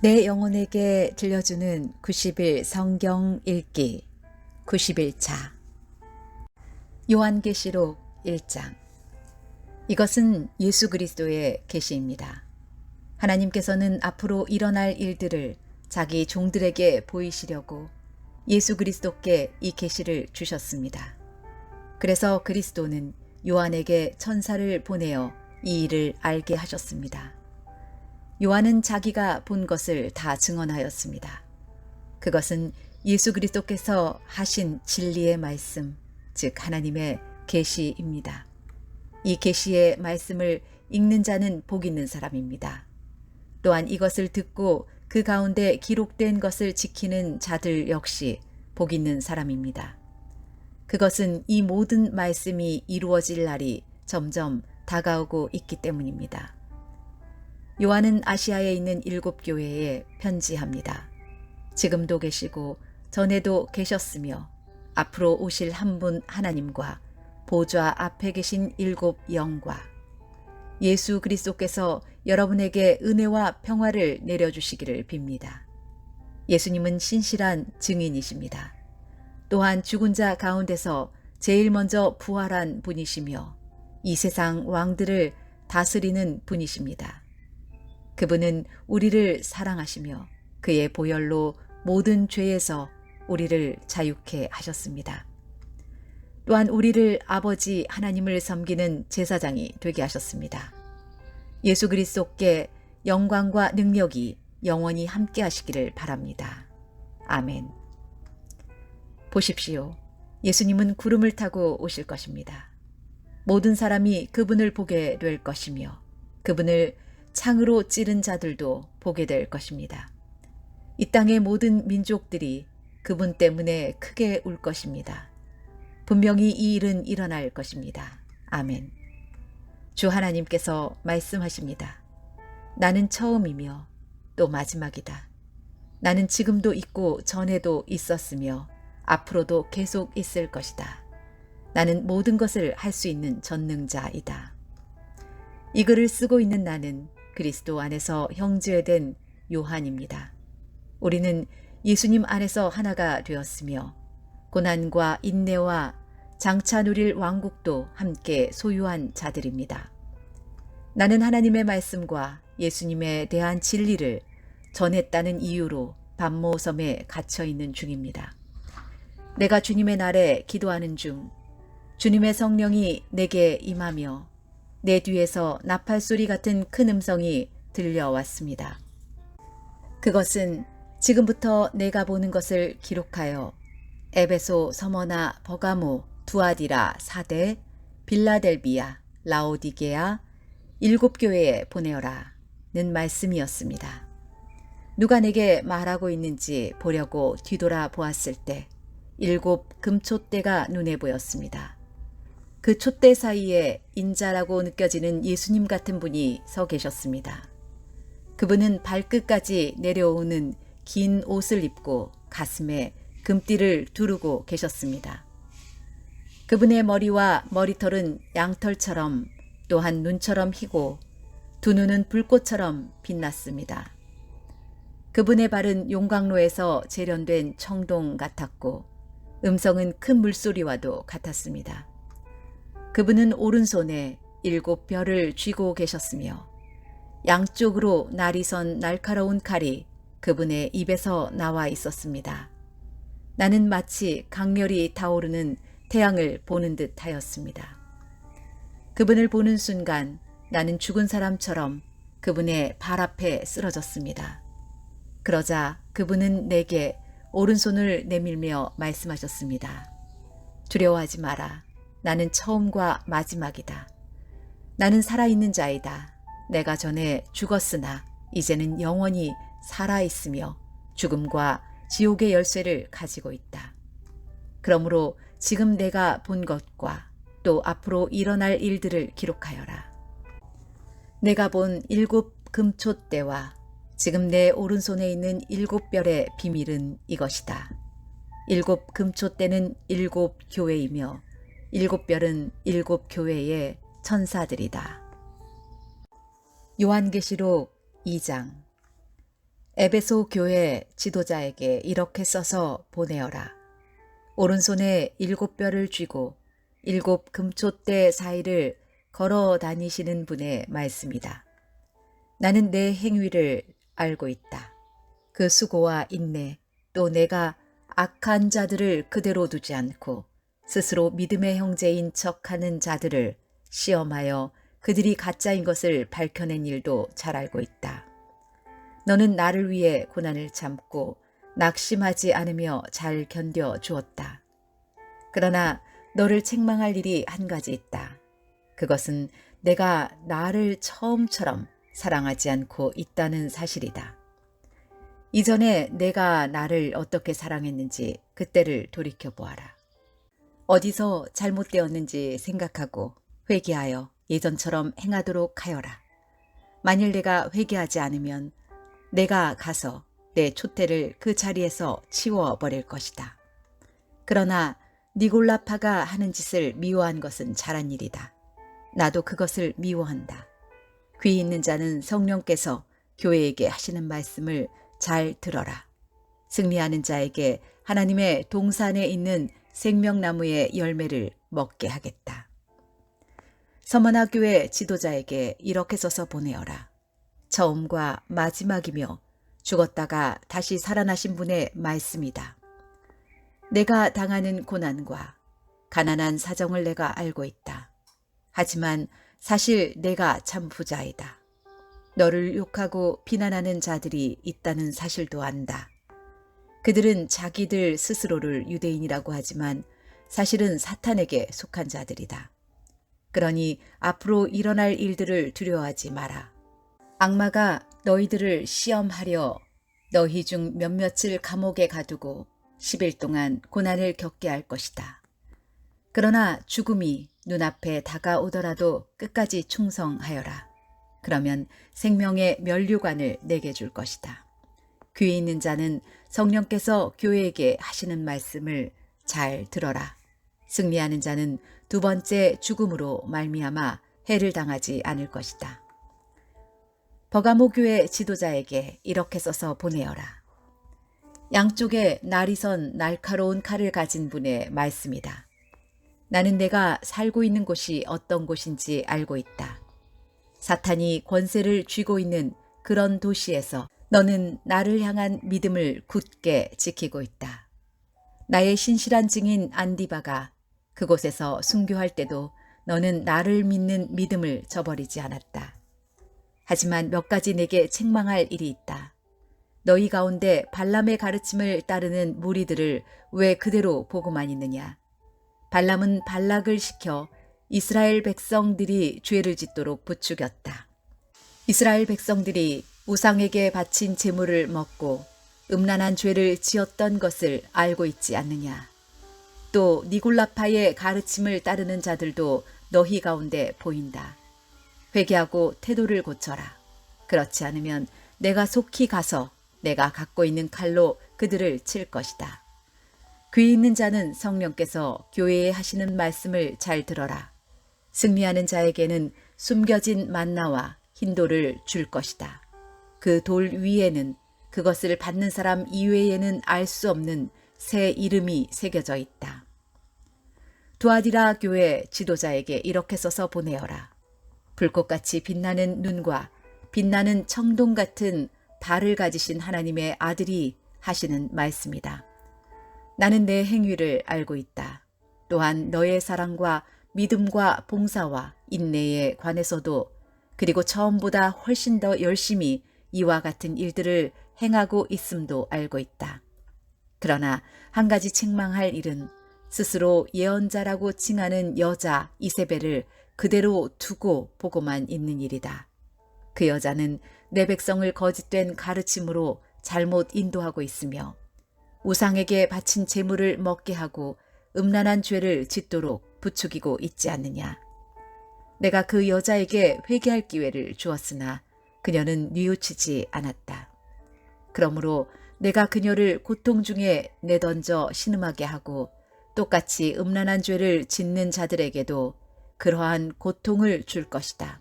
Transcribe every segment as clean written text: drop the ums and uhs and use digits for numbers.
내 영혼에게 들려주는 90일 성경 읽기 91차 요한계시록 1장. 이것은 예수 그리스도의 계시입니다. 하나님께서는 앞으로 일어날 일들을 자기 종들에게 보이시려고 예수 그리스도께 이 계시를 주셨습니다. 그래서 그리스도는 요한에게 천사를 보내어 이 일을 알게 하셨습니다. 요한은 자기가 본 것을 다 증언하였습니다. 그것은 예수 그리스도께서 하신 진리의 말씀, 즉 하나님의 계시입니다. 이 계시의 말씀을 읽는 자는 복 있는 사람입니다. 또한 이것을 듣고 그 가운데 기록된 것을 지키는 자들 역시 복 있는 사람입니다. 그것은 이 모든 말씀이 이루어질 날이 점점 다가오고 있기 때문입니다. 요한은 아시아에 있는 7교회에 편지합니다. 지금도 계시고 전에도 계셨으며 앞으로 오실 한 분 하나님과 보좌 앞에 계신 7 영과 예수 그리스도께서 여러분에게 은혜와 평화를 내려주시기를 빕니다. 예수님은 신실한 증인이십니다. 또한 죽은 자 가운데서 제일 먼저 부활한 분이시며 이 세상 왕들을 다스리는 분이십니다. 그분은 우리를 사랑하시며 그의 보혈로 모든 죄에서 우리를 자유케 하셨습니다. 또한 우리를 아버지 하나님을 섬기는 제사장이 되게 하셨습니다. 예수 그리스도께 영광과 능력이 영원히 함께 하시기를 바랍니다. 아멘. 보십시오. 예수님은 구름을 타고 오실 것입니다. 모든 사람이 그분을 보게 될 것이며 그분을 창으로 찌른 자들도 보게 될 것입니다. 이 땅의 모든 민족들이 그분 때문에 크게 울 것입니다. 분명히 이 일은 일어날 것입니다. 아멘. 주 하나님께서 말씀하십니다. 나는 처음이며 또 마지막이다. 나는 지금도 있고 전에도 있었으며 앞으로도 계속 있을 것이다. 나는 모든 것을 할 수 있는 전능자이다. 이 글을 쓰고 있는 나는 그리스도 안에서 형제된 요한입니다. 우리는 예수님 안에서 하나가 되었으며 고난과 인내와 장차 누릴 왕국도 함께 소유한 자들입니다. 나는 하나님의 말씀과 예수님에 대한 진리를 전했다는 이유로 반모섬에 갇혀 있는 중입니다. 내가 주님의 날에 기도하는 중 주님의 성령이 내게 임하며 내 뒤에서 나팔소리 같은 큰 음성이 들려왔습니다. 그것은 지금부터 내가 보는 것을 기록하여 에베소, 서머나, 버가모, 두아디라, 사대, 빌라델비아, 라오디게아 7교회에 보내어라 는 말씀이었습니다. 누가 내게 말하고 있는지 보려고 뒤돌아 보았을 때 7 금촛대가 눈에 보였습니다. 그 촛대 사이에 인자라고 느껴지는 예수님 같은 분이 서 계셨습니다. 그분은 발끝까지 내려오는 긴 옷을 입고 가슴에 금띠를 두르고 계셨습니다. 그분의 머리와 머리털은 양털처럼 또한 눈처럼 희고 두 눈은 불꽃처럼 빛났습니다. 그분의 발은 용광로에서 재련된 청동 같았고 음성은 큰 물소리와도 같았습니다. 그분은 오른손에 7 별을 쥐고 계셨으며 양쪽으로 날이 선 날카로운 칼이 그분의 입에서 나와 있었습니다. 나는 마치 강렬히 타오르는 태양을 보는 듯 하였습니다. 그분을 보는 순간 나는 죽은 사람처럼 그분의 발 앞에 쓰러졌습니다. 그러자 그분은 내게 오른손을 내밀며 말씀하셨습니다. 두려워하지 마라. 나는 처음과 마지막이다. 나는 살아있는 자이다. 내가 전에 죽었으나 이제는 영원히 살아있으며 죽음과 지옥의 열쇠를 가지고 있다. 그러므로 지금 내가 본 것과 또 앞으로 일어날 일들을 기록하여라. 내가 본 7 금촛대와 지금 내 오른손에 있는 7 별의 비밀은 이것이다. 7 금촛대는 7 교회이며 7 별은 7 교회의 천사들이다. 요한계시록 2장. 에베소 교회 지도자에게 이렇게 써서 보내어라. 오른손에 7뼈를 쥐고 7금촛대 사이를 걸어 다니시는 분의 말씀이다. 나는 내 행위를 알고 있다. 그 수고와 인내, 또 내가 악한 자들을 그대로 두지 않고 스스로 믿음의 형제인 척하는 자들을 시험하여 그들이 가짜인 것을 밝혀낸 일도 잘 알고 있다. 너는 나를 위해 고난을 참고 낙심하지 않으며 잘 견뎌 주었다. 그러나 너를 책망할 일이 한 가지 있다. 그것은 내가 나를 처음처럼 사랑하지 않고 있다는 사실이다. 이전에 내가 나를 어떻게 사랑했는지 그때를 돌이켜 보아라. 어디서 잘못되었는지 생각하고 회개하여 예전처럼 행하도록 하여라. 만일 내가 회개하지 않으면 내가 가서 내 촛대를 그 자리에서 치워버릴 것이다. 그러나 니골라파가 하는 짓을 미워한 것은 잘한 일이다. 나도 그것을 미워한다. 귀 있는 자는 성령께서 교회에게 하시는 말씀을 잘 들어라. 승리하는 자에게 하나님의 동산에 있는 생명나무의 열매를 먹게 하겠다. 서머나 교회 지도자에게 이렇게 써서 보내어라. 처음과 마지막이며 죽었다가 다시 살아나신 분의 말씀이다. 내가 당하는 고난과 가난한 사정을 내가 알고 있다. 하지만 사실 내가 참 부자이다. 너를 욕하고 비난하는 자들이 있다는 사실도 안다. 그들은 자기들 스스로를 유대인이라고 하지만 사실은 사탄에게 속한 자들이다. 그러니 앞으로 일어날 일들을 두려워하지 마라. 악마가 너희들을 시험하려 너희 중 몇몇을 감옥에 가두고 10일 동안 고난을 겪게 할 것이다. 그러나 죽음이 눈앞에 다가오더라도 끝까지 충성하여라. 그러면 생명의 면류관을 내게 줄 것이다. 귀 있는 자는 성령께서 교회에게 하시는 말씀을 잘 들어라. 승리하는 자는 두 번째 죽음으로 말미암아 해를 당하지 않을 것이다. 버가모 교회 지도자에게 이렇게 써서 보내어라. 양쪽에 날이 선 날카로운 칼을 가진 분의 말씀이다. 나는 내가 살고 있는 곳이 어떤 곳인지 알고 있다. 사탄이 권세를 쥐고 있는 그런 도시에서 너는 나를 향한 믿음을 굳게 지키고 있다. 나의 신실한 증인 안디바가 그곳에서 순교할 때도 너는 나를 믿는 믿음을 저버리지 않았다. 하지만 몇 가지 내게 책망할 일이 있다. 너희 가운데 발람의 가르침을 따르는 무리들을 왜 그대로 보고만 있느냐. 발람은 발락을 시켜 이스라엘 백성들이 죄를 짓도록 부추겼다. 이스라엘 백성들이 우상에게 바친 제물을 먹고 음란한 죄를 지었던 것을 알고 있지 않느냐. 또 니골라파의 가르침을 따르는 자들도 너희 가운데 보인다. 회개하고 태도를 고쳐라. 그렇지 않으면 내가 속히 가서 내가 갖고 있는 칼로 그들을 칠 것이다. 귀 있는 자는 성령께서 교회에 하시는 말씀을 잘 들어라. 승리하는 자에게는 숨겨진 만나와 흰돌을 줄 것이다. 그 돌 위에는 그것을 받는 사람 이외에는 알 수 없는 새 이름이 새겨져 있다. 두아디라 교회 지도자에게 이렇게 써서 보내어라. 불꽃같이 빛나는 눈과 빛나는 청동 같은 발을 가지신 하나님의 아들이 하시는 말씀이다. 나는 내 행위를 알고 있다. 또한 너의 사랑과 믿음과 봉사와 인내에 관해서도 그리고 처음보다 훨씬 더 열심히 이와 같은 일들을 행하고 있음도 알고 있다. 그러나 한 가지 책망할 일은 스스로 예언자라고 칭하는 여자 이세벨을 그대로 두고 보고만 있는 일이다. 그 여자는 내 백성을 거짓된 가르침으로 잘못 인도하고 있으며 우상에게 바친 제물을 먹게 하고 음란한 죄를 짓도록 부추기고 있지 않느냐. 내가 그 여자에게 회개할 기회를 주었으나 그녀는 뉘우치지 않았다. 그러므로 내가 그녀를 고통 중에 내던져 신음하게 하고 똑같이 음란한 죄를 짓는 자들에게도 그러한 고통을 줄 것이다.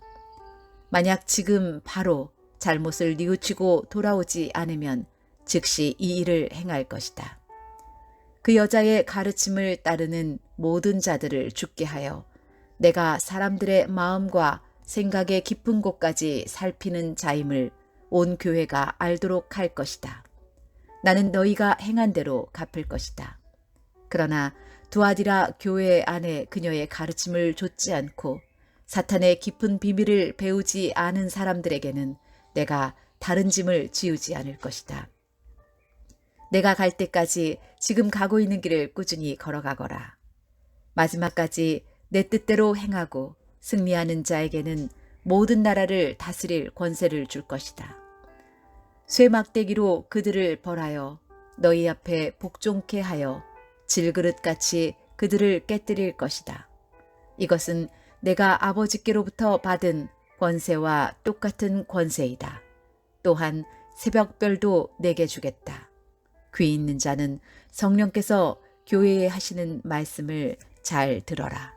만약 지금 바로 잘못을 뉘우치고 돌아오지 않으면 즉시 이 일을 행할 것이다. 그 여자의 가르침을 따르는 모든 자들을 죽게 하여 내가 사람들의 마음과 생각의 깊은 곳까지 살피는 자임을 온 교회가 알도록 할 것이다. 나는 너희가 행한 대로 갚을 것이다. 그러나 두아디라 교회 안에 그녀의 가르침을 좇지 않고 사탄의 깊은 비밀을 배우지 않은 사람들에게는 내가 다른 짐을 지우지 않을 것이다. 내가 갈 때까지 지금 가고 있는 길을 꾸준히 걸어가거라. 마지막까지 내 뜻대로 행하고 승리하는 자에게는 모든 나라를 다스릴 권세를 줄 것이다. 쇠막대기로 그들을 벌하여 너희 앞에 복종케 하여 질그릇같이 그들을 깨뜨릴 것이다. 이것은 내가 아버지께로부터 받은 권세와 똑같은 권세이다. 또한 새벽별도 내게 주겠다. 귀 있는 자는 성령께서 교회에 하시는 말씀을 잘 들어라.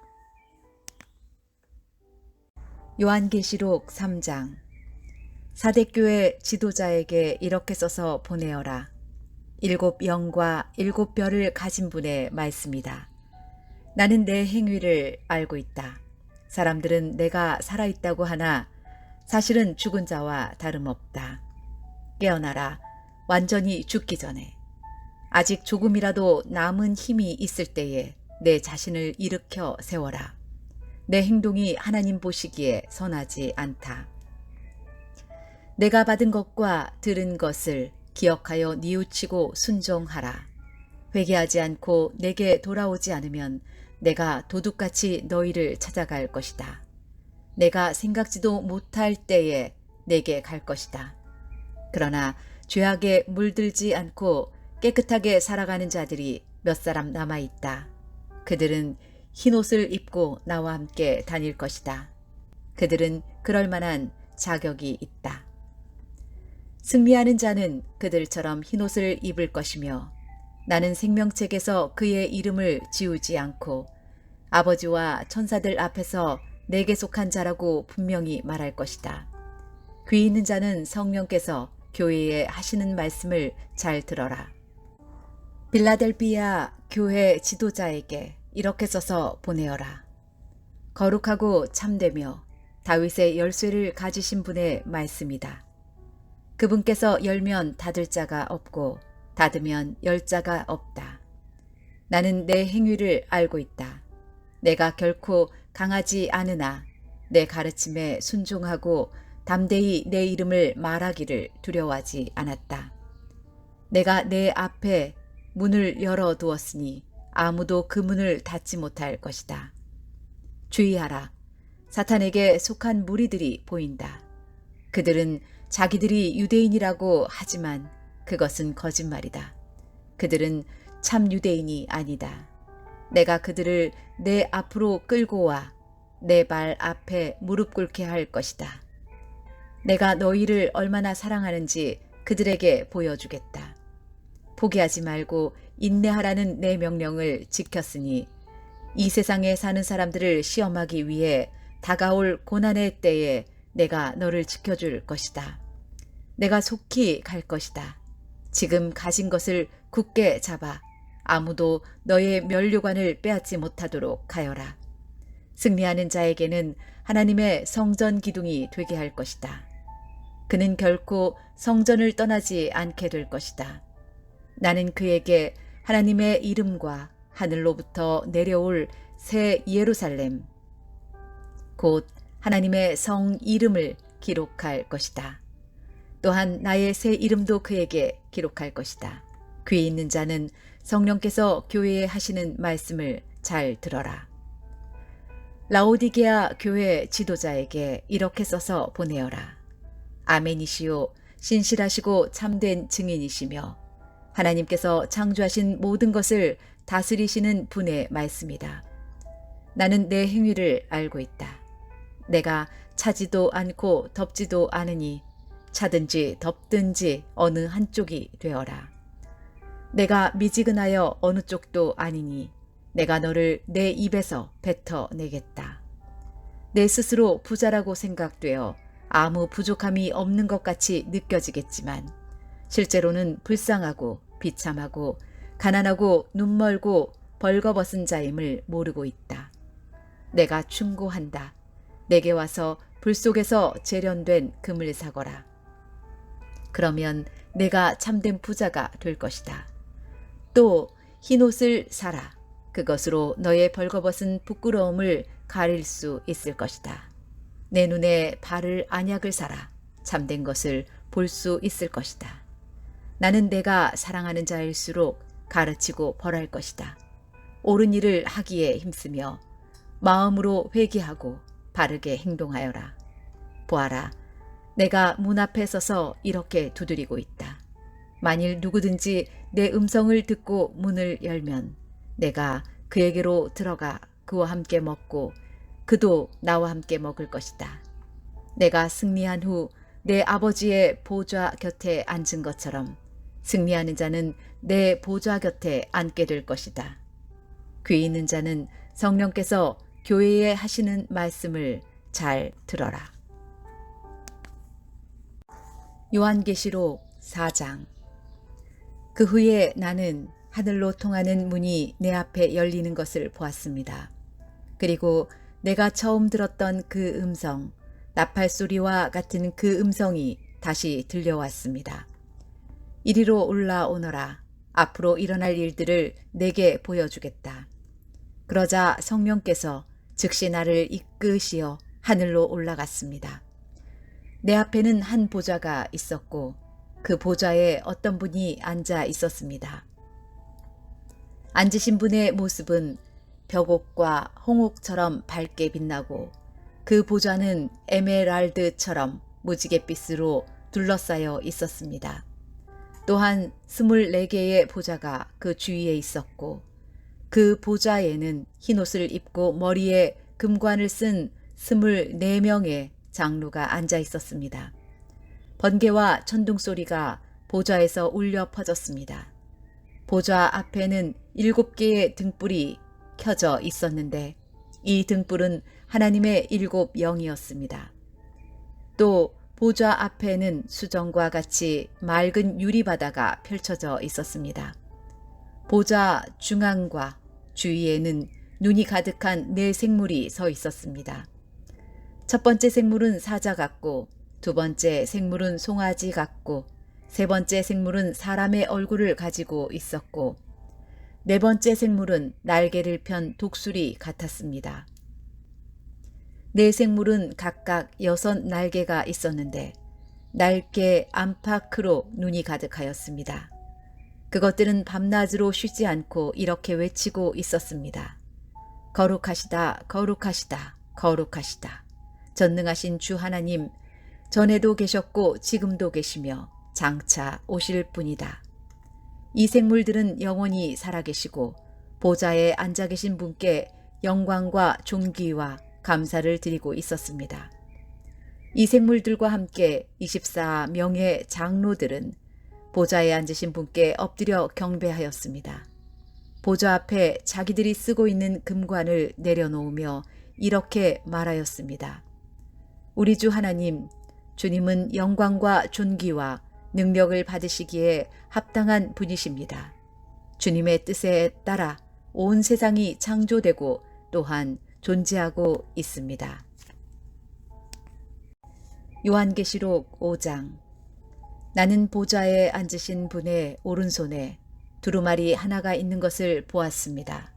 요한계시록 3장. 사대교회 지도자에게 이렇게 써서 보내어라. 7 영과 7 별을 가진 분의 말씀이다. 나는 내 행위를 알고 있다. 사람들은 내가 살아있다고 하나 사실은 죽은 자와 다름없다. 깨어나라. 완전히 죽기 전에. 아직 조금이라도 남은 힘이 있을 때에 내 자신을 일으켜 세워라. 내 행동이 하나님 보시기에 선하지 않다. 내가 받은 것과 들은 것을 기억하여 뉘우치고 순종하라. 회개하지 않고 내게 돌아오지 않으면 내가 도둑같이 너희를 찾아갈 것이다. 내가 생각지도 못할 때에 내게 갈 것이다. 그러나 죄악에 물들지 않고 깨끗하게 살아가는 자들이 몇 사람 남아있다. 그들은 흰옷을 입고 나와 함께 다닐 것이다. 그들은 그럴 만한 자격이 있다. 승리하는 자는 그들처럼 흰옷을 입을 것이며 나는 생명책에서 그의 이름을 지우지 않고 아버지와 천사들 앞에서 내게 속한 자라고 분명히 말할 것이다. 귀 있는 자는 성령께서 교회에 하시는 말씀을 잘 들어라. 빌라델비아 교회 지도자에게 이렇게 써서 보내어라. 거룩하고 참되며 다윗의 열쇠를 가지신 분의 말씀이다. 그분께서 열면 닫을 자가 없고 닫으면 열 자가 없다. 나는 내 행위를 알고 있다. 내가 결코 강하지 않으나 내 가르침에 순종하고 담대히 내 이름을 말하기를 두려워하지 않았다. 내가 내 앞에 문을 열어두었으니 아무도 그 문을 닫지 못할 것이다. 주의하라. 사탄에게 속한 무리들이 보인다. 그들은 자기들이 유대인이라고 하지만 그것은 거짓말이다. 그들은 참 유대인이 아니다. 내가 그들을 내 앞으로 끌고 와 내 발 앞에 무릎 꿇게 할 것이다. 내가 너희를 얼마나 사랑하는지 그들에게 보여주겠다. 포기하지 말고 인내하라는 내 명령을 지켰으니 이 세상에 사는 사람들을 시험하기 위해 다가올 고난의 때에 내가 너를 지켜줄 것이다. 내가 속히 갈 것이다. 지금 가진 것을 굳게 잡아 아무도 너의 면류관을 빼앗지 못하도록 하여라. 승리하는 자에게는 하나님의 성전 기둥이 되게 할 것이다. 그는 결코 성전을 떠나지 않게 될 것이다. 나는 그에게 하나님의 이름과 하늘로부터 내려올 새 예루살렘, 곧 하나님의 성 이름을 기록할 것이다. 또한 나의 새 이름도 그에게 기록할 것이다. 귀 있는 자는 성령께서 교회에 하시는 말씀을 잘 들어라. 라오디게아 교회 지도자에게 이렇게 써서 보내어라. 아멘이시요 신실하시고 참된 증인이시며 하나님께서 창조하신 모든 것을 다스리시는 분의 말씀이다. 나는 내 행위를 알고 있다. 내가 차지도 않고 덥지도 않으니 차든지 덥든지 어느 한쪽이 되어라. 내가 미지근하여 어느 쪽도 아니니 내가 너를 내 입에서 뱉어내겠다. 내 스스로 부자라고 생각되어 아무 부족함이 없는 것 같이 느껴지겠지만 실제로는 불쌍하고 비참하고 가난하고 눈멀고 벌거벗은 자임을 모르고 있다. 내가 충고한다. 내게 와서 불 속에서 재련된 금을 사거라. 그러면 내가 참된 부자가 될 것이다. 또 흰옷을 사라. 그것으로 너의 벌거벗은 부끄러움을 가릴 수 있을 것이다. 내 눈에 바를 안약을 사라. 참된 것을 볼 수 있을 것이다. 나는 내가 사랑하는 자일수록 가르치고 벌할 것이다. 옳은 일을 하기에 힘쓰며 마음으로 회개하고 바르게 행동하여라. 보아라, 내가 문 앞에 서서 이렇게 두드리고 있다. 만일 누구든지 내 음성을 듣고 문을 열면 내가 그에게로 들어가 그와 함께 먹고 그도 나와 함께 먹을 것이다. 내가 승리한 후 내 아버지의 보좌 곁에 앉은 것처럼 승리하는 자는 내 보좌 곁에 앉게 될 것이다. 귀 있는 자는 성령께서 교회에 하시는 말씀을 잘 들어라. 요한계시록 4장. 그 후에 나는 하늘로 통하는 문이 내 앞에 열리는 것을 보았습니다. 그리고 내가 처음 들었던 그 음성, 나팔 소리와 같은 그 음성이 다시 들려왔습니다. 이리로 올라오너라. 앞으로 일어날 일들을 내게 보여주겠다. 그러자 성령께서 즉시 나를 이끄시어 하늘로 올라갔습니다. 내 앞에는 한 보좌가 있었고 그 보좌에 어떤 분이 앉아 있었습니다. 앉으신 분의 모습은 벽옥과 홍옥처럼 밝게 빛나고 그 보좌는 에메랄드처럼 무지갯빛으로 둘러싸여 있었습니다. 또한 24개의 보좌가 그 주위에 있었고 그 보좌에는 흰옷을 입고 머리에 금관을 쓴 24명의 장로가 앉아 있었습니다. 번개와 천둥 소리가 보좌에서 울려 퍼졌습니다. 보좌 앞에는 7개의 등불이 켜져 있었는데 이 등불은 하나님의 7 영이었습니다. 또 보좌 앞에는 수정과 같이 맑은 유리바다가 펼쳐져 있었습니다. 보좌 중앙과 주위에는 눈이 가득한 4 생물이 서 있었습니다. 첫 번째 생물은 사자 같고 두 번째 생물은 송아지 같고 세 번째 생물은 사람의 얼굴을 가지고 있었고 네 번째 생물은 날개를 편 독수리 같았습니다. 네 생물은 각각 6 날개가 있었는데 날개 안팎으로 눈이 가득하였습니다. 그것들은 밤낮으로 쉬지 않고 이렇게 외치고 있었습니다. 거룩하시다, 거룩하시다, 거룩하시다. 전능하신 주 하나님, 전에도 계셨고 지금도 계시며 장차 오실 분이다. 이 생물들은 영원히 살아계시고 보좌에 앉아 계신 분께 영광과 존귀와 감사를 드리고 있었습니다. 이 생물들과 함께 24명의 장로들은 보좌에 앉으신 분께 엎드려 경배하였습니다. 보좌 앞에 자기들이 쓰고 있는 금관을 내려놓으며 이렇게 말하였습니다. 우리 주 하나님, 주님은 영광과 존귀와 능력을 받으시기에 합당한 분이십니다. 주님의 뜻에 따라 온 세상이 창조되고 또한 존재하고 있습니다. 요한계시록 5장. 나는 보좌에 앉으신 분의 오른손에 두루마리 하나가 있는 것을 보았습니다.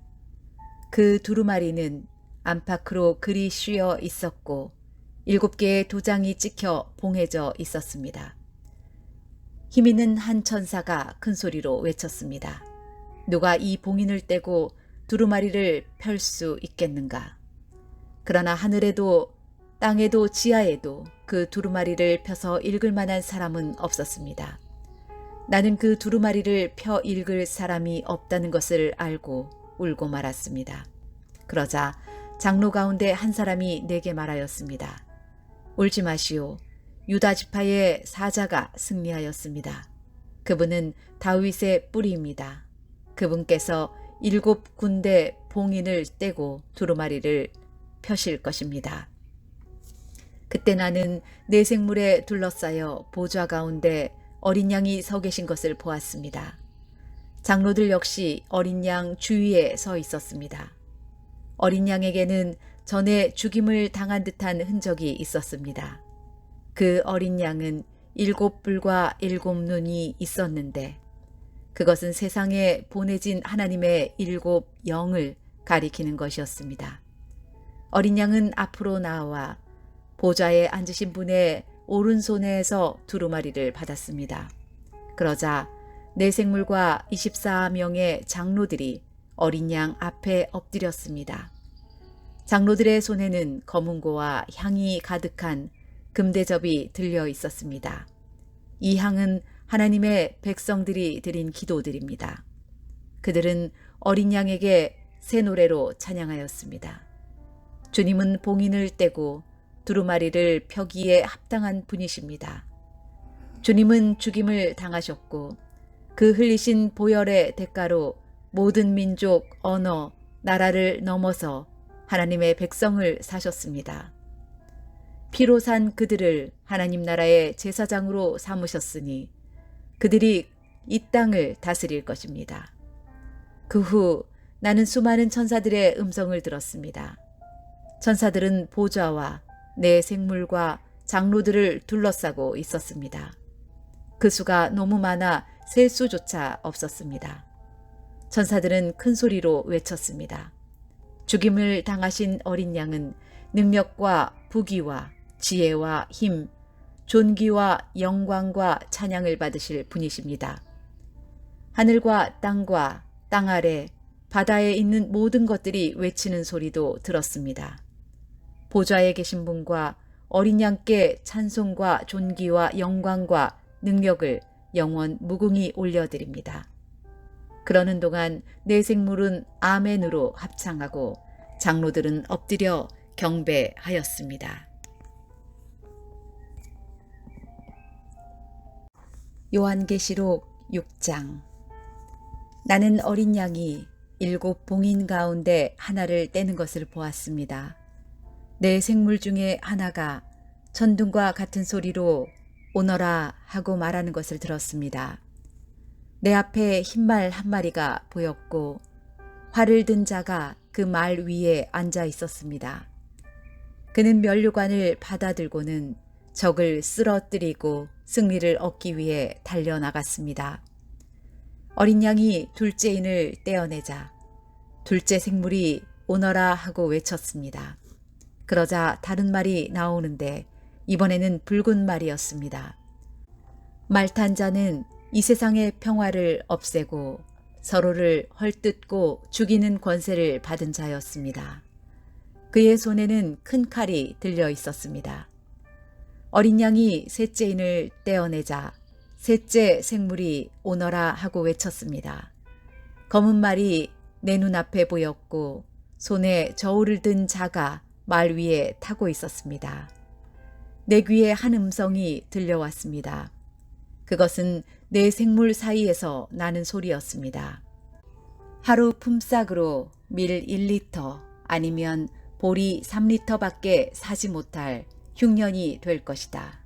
그 두루마리는 안팎으로 글이 씌어 있었고 7개의 도장이 찍혀 봉해져 있었습니다. 힘있는 한 천사가 큰 소리로 외쳤습니다. 누가 이 봉인을 떼고 두루마리를 펼 수 있겠는가? 그러나 하늘에도 땅에도 지하에도 그 두루마리를 펴서 읽을 만한 사람은 없었습니다. 나는 그 두루마리를 펴 읽을 사람이 없다는 것을 알고 울고 말았습니다. 그러자 장로 가운데 한 사람이 내게 말하였습니다. 울지 마시오. 유다 지파의 사자가 승리하였습니다. 그분은 다윗의 뿌리입니다. 그분께서 7군데 봉인을 떼고 두루마리를 펴실 것입니다. 그때 나는 내 생물에 둘러싸여 보좌 가운데 어린 양이 서 계신 것을 보았습니다. 장로들 역시 어린 양 주위에 서 있었습니다. 어린 양에게는 전에 죽임을 당한 듯한 흔적이 있었습니다. 그 어린 양은 7뿔과 7눈이 있었는데 그것은 세상에 보내진 하나님의 7영을 가리키는 것이었습니다. 어린 양은 앞으로 나와 보좌에 앉으신 분의 오른손에서 두루마리를 받았습니다. 그러자 네 생물과 24명의 장로들이 어린 양 앞에 엎드렸습니다. 장로들의 손에는 검은고와 향이 가득한 금대접이 들려 있었습니다. 이 향은 하나님의 백성들이 드린 기도들입니다. 그들은 어린 양에게 새 노래로 찬양하였습니다. 주님은 봉인을 떼고 두루마리를 펴기에 합당한 분이십니다. 주님은 죽임을 당하셨고 그 흘리신 보혈의 대가로 모든 민족, 언어, 나라를 넘어서 하나님의 백성을 사셨습니다. 피로 산 그들을 하나님 나라의 제사장으로 삼으셨으니 그들이 이 땅을 다스릴 것입니다. 그 후 나는 수많은 천사들의 음성을 들었습니다. 천사들은 보좌와 내 생물과 장로들을 둘러싸고 있었습니다. 그 수가 너무 많아 셀 수조차 없었습니다. 천사들은 큰 소리로 외쳤습니다. 죽임을 당하신 어린 양은 능력과 부귀와 지혜와 힘, 존귀와 영광과 찬양을 받으실 분이십니다. 하늘과 땅과 땅 아래 바다에 있는 모든 것들이 외치는 소리도 들었습니다. 보좌에 계신 분과 어린 양께 찬송과 존귀와 영광과 능력을 영원 무궁히 올려드립니다. 그러는 동안 네 생물은 아멘으로 합창하고 장로들은 엎드려 경배하였습니다. 요한계시록 6장. 나는 어린 양이 7 봉인 가운데 하나를 떼는 것을 보았습니다. 네 생물 중에 하나가 천둥과 같은 소리로 오너라 하고 말하는 것을 들었습니다. 내 앞에 흰말 한 마리가 보였고 활을 든 자가 그 말 위에 앉아 있었습니다. 그는 면류관을 받아들고는 적을 쓰러뜨리고 승리를 얻기 위해 달려나갔습니다. 어린 양이 둘째 인을 떼어내자 둘째 생물이 오너라 하고 외쳤습니다. 그러자 다른 말이 나오는데 이번에는 붉은 말이었습니다. 말 탄 자는 이 세상의 평화를 없애고 서로를 헐뜯고 죽이는 권세를 받은 자였습니다. 그의 손에는 큰 칼이 들려 있었습니다. 어린 양이 셋째 인을 떼어내자 셋째 생물이 오너라 하고 외쳤습니다. 검은 말이 내 눈앞에 보였고 손에 저울을 든 자가 말 위에 타고 있었습니다. 내 귀에 한 음성이 들려왔습니다. 그것은 내 생물 사이에서 나는 소리였습니다. 하루 품삯으로 밀 1리터 아니면 보리 3리터밖에 사지 못할 흉년이 될 것이다.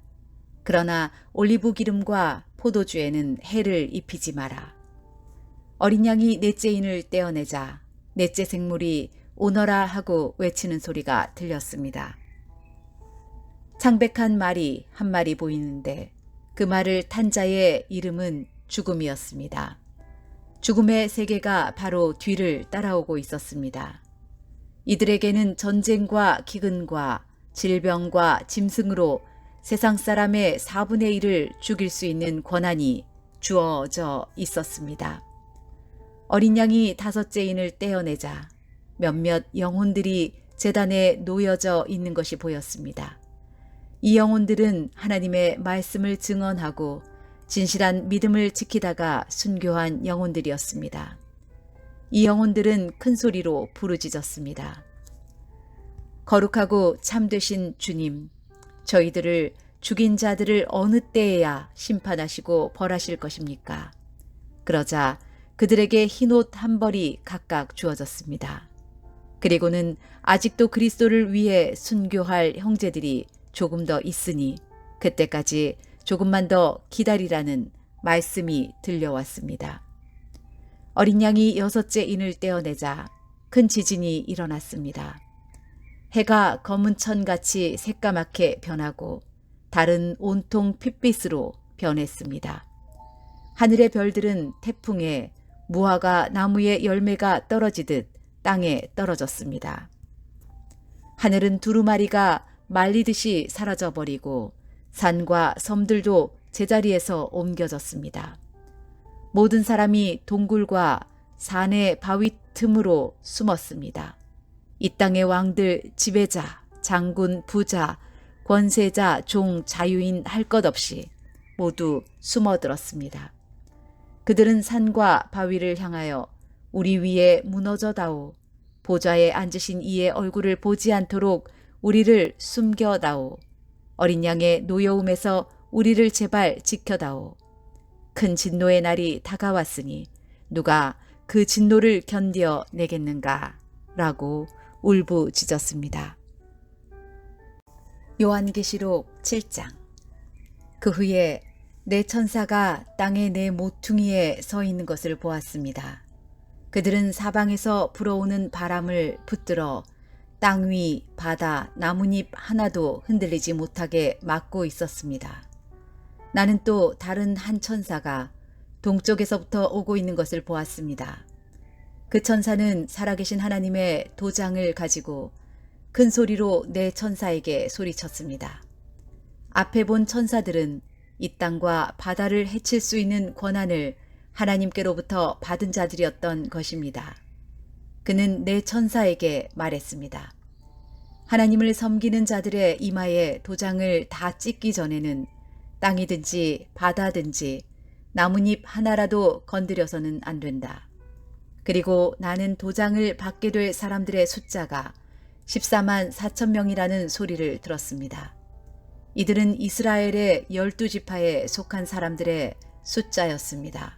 그러나 올리브 기름과 포도주에는 해를 입히지 마라. 어린 양이 넷째 인을 떼어내자 넷째 생물이 오너라 하고 외치는 소리가 들렸습니다. 창백한 말이 한 마리 보이는데 그 말을 탄 자의 이름은 죽음이었습니다. 죽음의 세계가 바로 뒤를 따라오고 있었습니다. 이들에게는 전쟁과 기근과 질병과 짐승으로 세상 사람의 4분의 1을 죽일 수 있는 권한이 주어져 있었습니다. 어린 양이 다섯째 인을 떼어내자 몇몇 영혼들이 제단에 놓여져 있는 것이 보였습니다. 이 영혼들은 하나님의 말씀을 증언하고 진실한 믿음을 지키다가 순교한 영혼들이었습니다. 이 영혼들은 큰 소리로 부르짖었습니다. 거룩하고 참되신 주님, 저희들을 죽인 자들을 어느 때에야 심판하시고 벌하실 것입니까? 그러자 그들에게 흰옷 한 벌이 각각 주어졌습니다. 그리고는 아직도 그리스도를 위해 순교할 형제들이 조금 더 있으니 그때까지 조금만 더 기다리라는 말씀이 들려왔습니다. 어린 양이 6째 인을 떼어내자 큰 지진이 일어났습니다. 해가 검은 천같이 새까맣게 변하고 달은 온통 핏빛으로 변했습니다. 하늘의 별들은 태풍에 무화과 나무의 열매가 떨어지듯 땅에 떨어졌습니다. 하늘은 두루마리가 말리듯이 사라져버리고 산과 섬들도 제자리에서 옮겨졌습니다. 모든 사람이 동굴과 산의 바위 틈으로 숨었습니다. 이 땅의 왕들, 지배자, 장군, 부자, 권세자, 종, 자유인 할 것 없이 모두 숨어들었습니다. 그들은 산과 바위를 향하여 우리 위에 무너져다오. 보좌에 앉으신 이의 얼굴을 보지 않도록 우리를 숨겨다오. 어린 양의 노여움에서 우리를 제발 지켜다오. 큰 진노의 날이 다가왔으니 누가 그 진노를 견뎌 내겠는가? 라고 울부짖었습니다. 요한계시록 7장. 그 후에 내 천사가 땅의 네 모퉁이에 서 있는 것을 보았습니다. 그들은 사방에서 불어오는 바람을 붙들어 땅 위, 바다, 나뭇잎 하나도 흔들리지 못하게 막고 있었습니다. 나는 또 다른 한 천사가 동쪽에서부터 오고 있는 것을 보았습니다. 그 천사는 살아계신 하나님의 도장을 가지고 큰 소리로 내 천사에게 소리쳤습니다. 앞에 본 천사들은 이 땅과 바다를 해칠 수 있는 권한을 하나님께로부터 받은 자들이었던 것입니다. 그는 내 천사에게 말했습니다. 하나님을 섬기는 자들의 이마에 도장을 다 찍기 전에는 땅이든지 바다든지 나뭇잎 하나라도 건드려서는 안 된다. 그리고 나는 도장을 받게 될 사람들의 숫자가 14만 4천 명이라는 소리를 들었습니다. 이들은 이스라엘의 12지파에 속한 사람들의 숫자였습니다.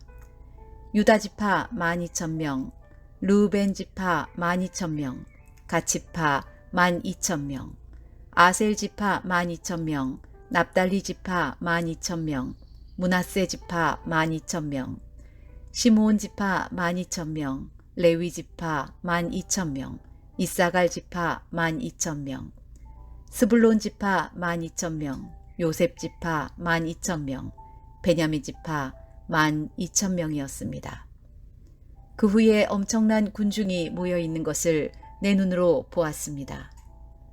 유다지파 12,000명, 루벤지파 12,000명, 갓지파 12,000명, 아셀지파 12,000명, 납달리지파 12,000명, 므낫세지파 12,000명, 시므온지파 12,000명, 레위지파 12,000명, 이사갈지파 12,000명, 스불론지파 12,000명, 요셉지파 12,000명, 베냐민지파 12,000명이었습니다. 그 후에 엄청난 군중이 모여 있는 것을 내 눈으로 보았습니다.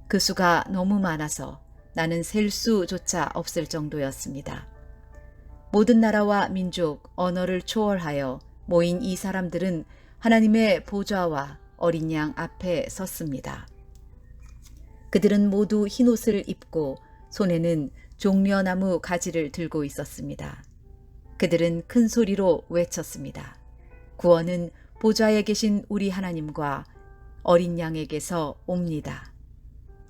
그 수가 너무 많아서 나는 셀 수조차 없을 정도였습니다. 모든 나라와 민족, 언어를 초월하여 모인 이 사람들은 하나님의 보좌와 어린 양 앞에 섰습니다. 그들은 모두 흰옷을 입고 손에는 종려나무 가지를 들고 있었습니다. 그들은 큰 소리로 외쳤습니다. 구원은 보좌에 계신 우리 하나님과 어린 양에게서 옵니다.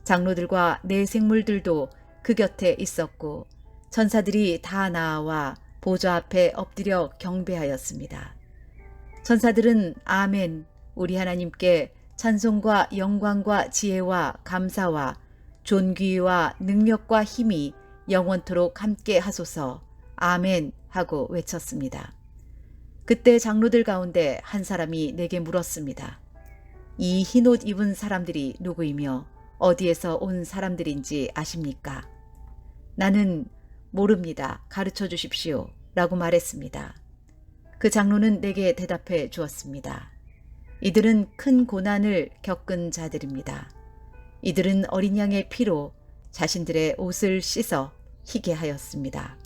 장로들과 내 생물들도 그 곁에 있었고 천사들이 다 나와 보좌 앞에 엎드려 경배하였습니다. 천사들은 아멘, 우리 하나님께 찬송과 영광과 지혜와 감사와 존귀와 능력과 힘이 영원토록 함께 하소서 아멘 하고 외쳤습니다. 그때 장로들 가운데 한 사람이 내게 물었습니다. 이 흰옷 입은 사람들이 누구이며 어디에서 온 사람들인지 아십니까? 나는 모릅니다. 가르쳐 주십시오. 라고 말했습니다. 그 장로는 내게 대답해 주었습니다. 이들은 큰 고난을 겪은 자들입니다. 이들은 어린 양의 피로 자신들의 옷을 씻어 희게 하였습니다.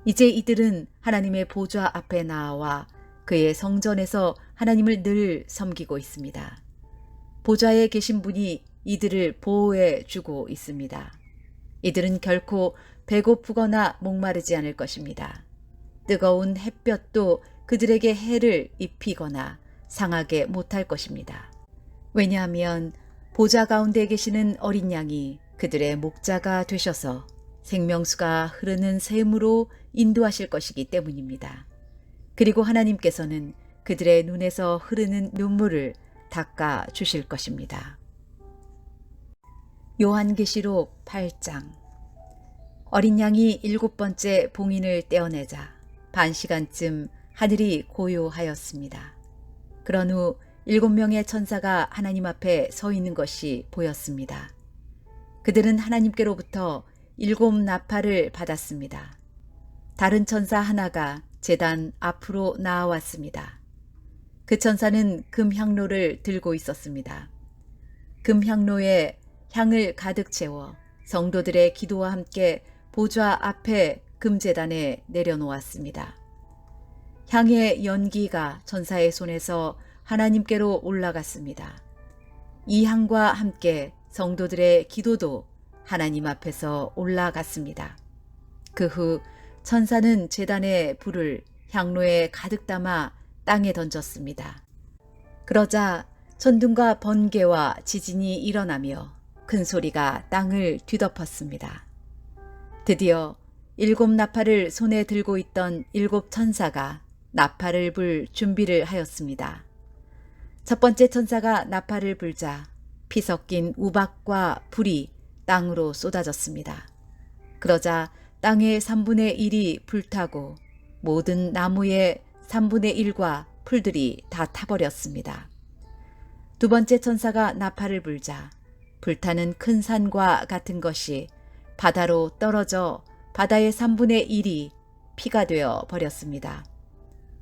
이제 이들은 하나님의 보좌 앞에 나와 그의 성전에서 하나님을 늘 섬기고 있습니다. 보좌에 계신 분이 이들을 보호해 주고 있습니다. 이들은 결코 배고프거나 목마르지 않을 것입니다. 뜨거운 햇볕도 그들에게 해를 입히거나 상하게 못할 것입니다. 왜냐하면 보좌 가운데 계시는 어린 양이 그들의 목자가 되셔서 생명수가 흐르는 샘으로 인도하실 것이기 때문입니다. 그리고 하나님께서는 그들의 눈에서 흐르는 눈물을 닦아 주실 것입니다. 요한계시록 8장. 어린 양이 7번째 봉인을 떼어내자 반시간쯤 하늘이 고요하였습니다. 그런 후 7명의 천사가 하나님 앞에 서 있는 것이 보였습니다. 그들은 하나님께로부터 7나팔을 받았습니다. 다른 천사 하나가 제단 앞으로 나아왔습니다. 그 천사는 금향로를 들고 있었습니다. 금향로에 향을 가득 채워 성도들의 기도와 함께 보좌 앞에 금제단에 내려놓았습니다. 향의 연기가 천사의 손에서 하나님께로 올라갔습니다. 이 향과 함께 성도들의 기도도 하나님 앞에서 올라갔습니다. 그 후 천사는 제단의 불을 향로에 가득 담아 땅에 던졌습니다. 그러자 천둥과 번개와 지진이 일어나며 큰 소리가 땅을 뒤덮었습니다. 드디어 7나팔을 손에 들고 있던 7천사가 나팔을 불 준비를 하였습니다. 첫 번째 천사가 나팔을 불자 피 섞인 우박과 불이 땅으로 쏟아졌습니다. 그러자 땅의 3분의 1이 불타고 모든 나무의 3분의 1과 풀들이 다 타버렸습니다. 두 번째 천사가 나팔을 불자 불타는 큰 산과 같은 것이 바다로 떨어져 바다의 3분의 1이 피가 되어 버렸습니다.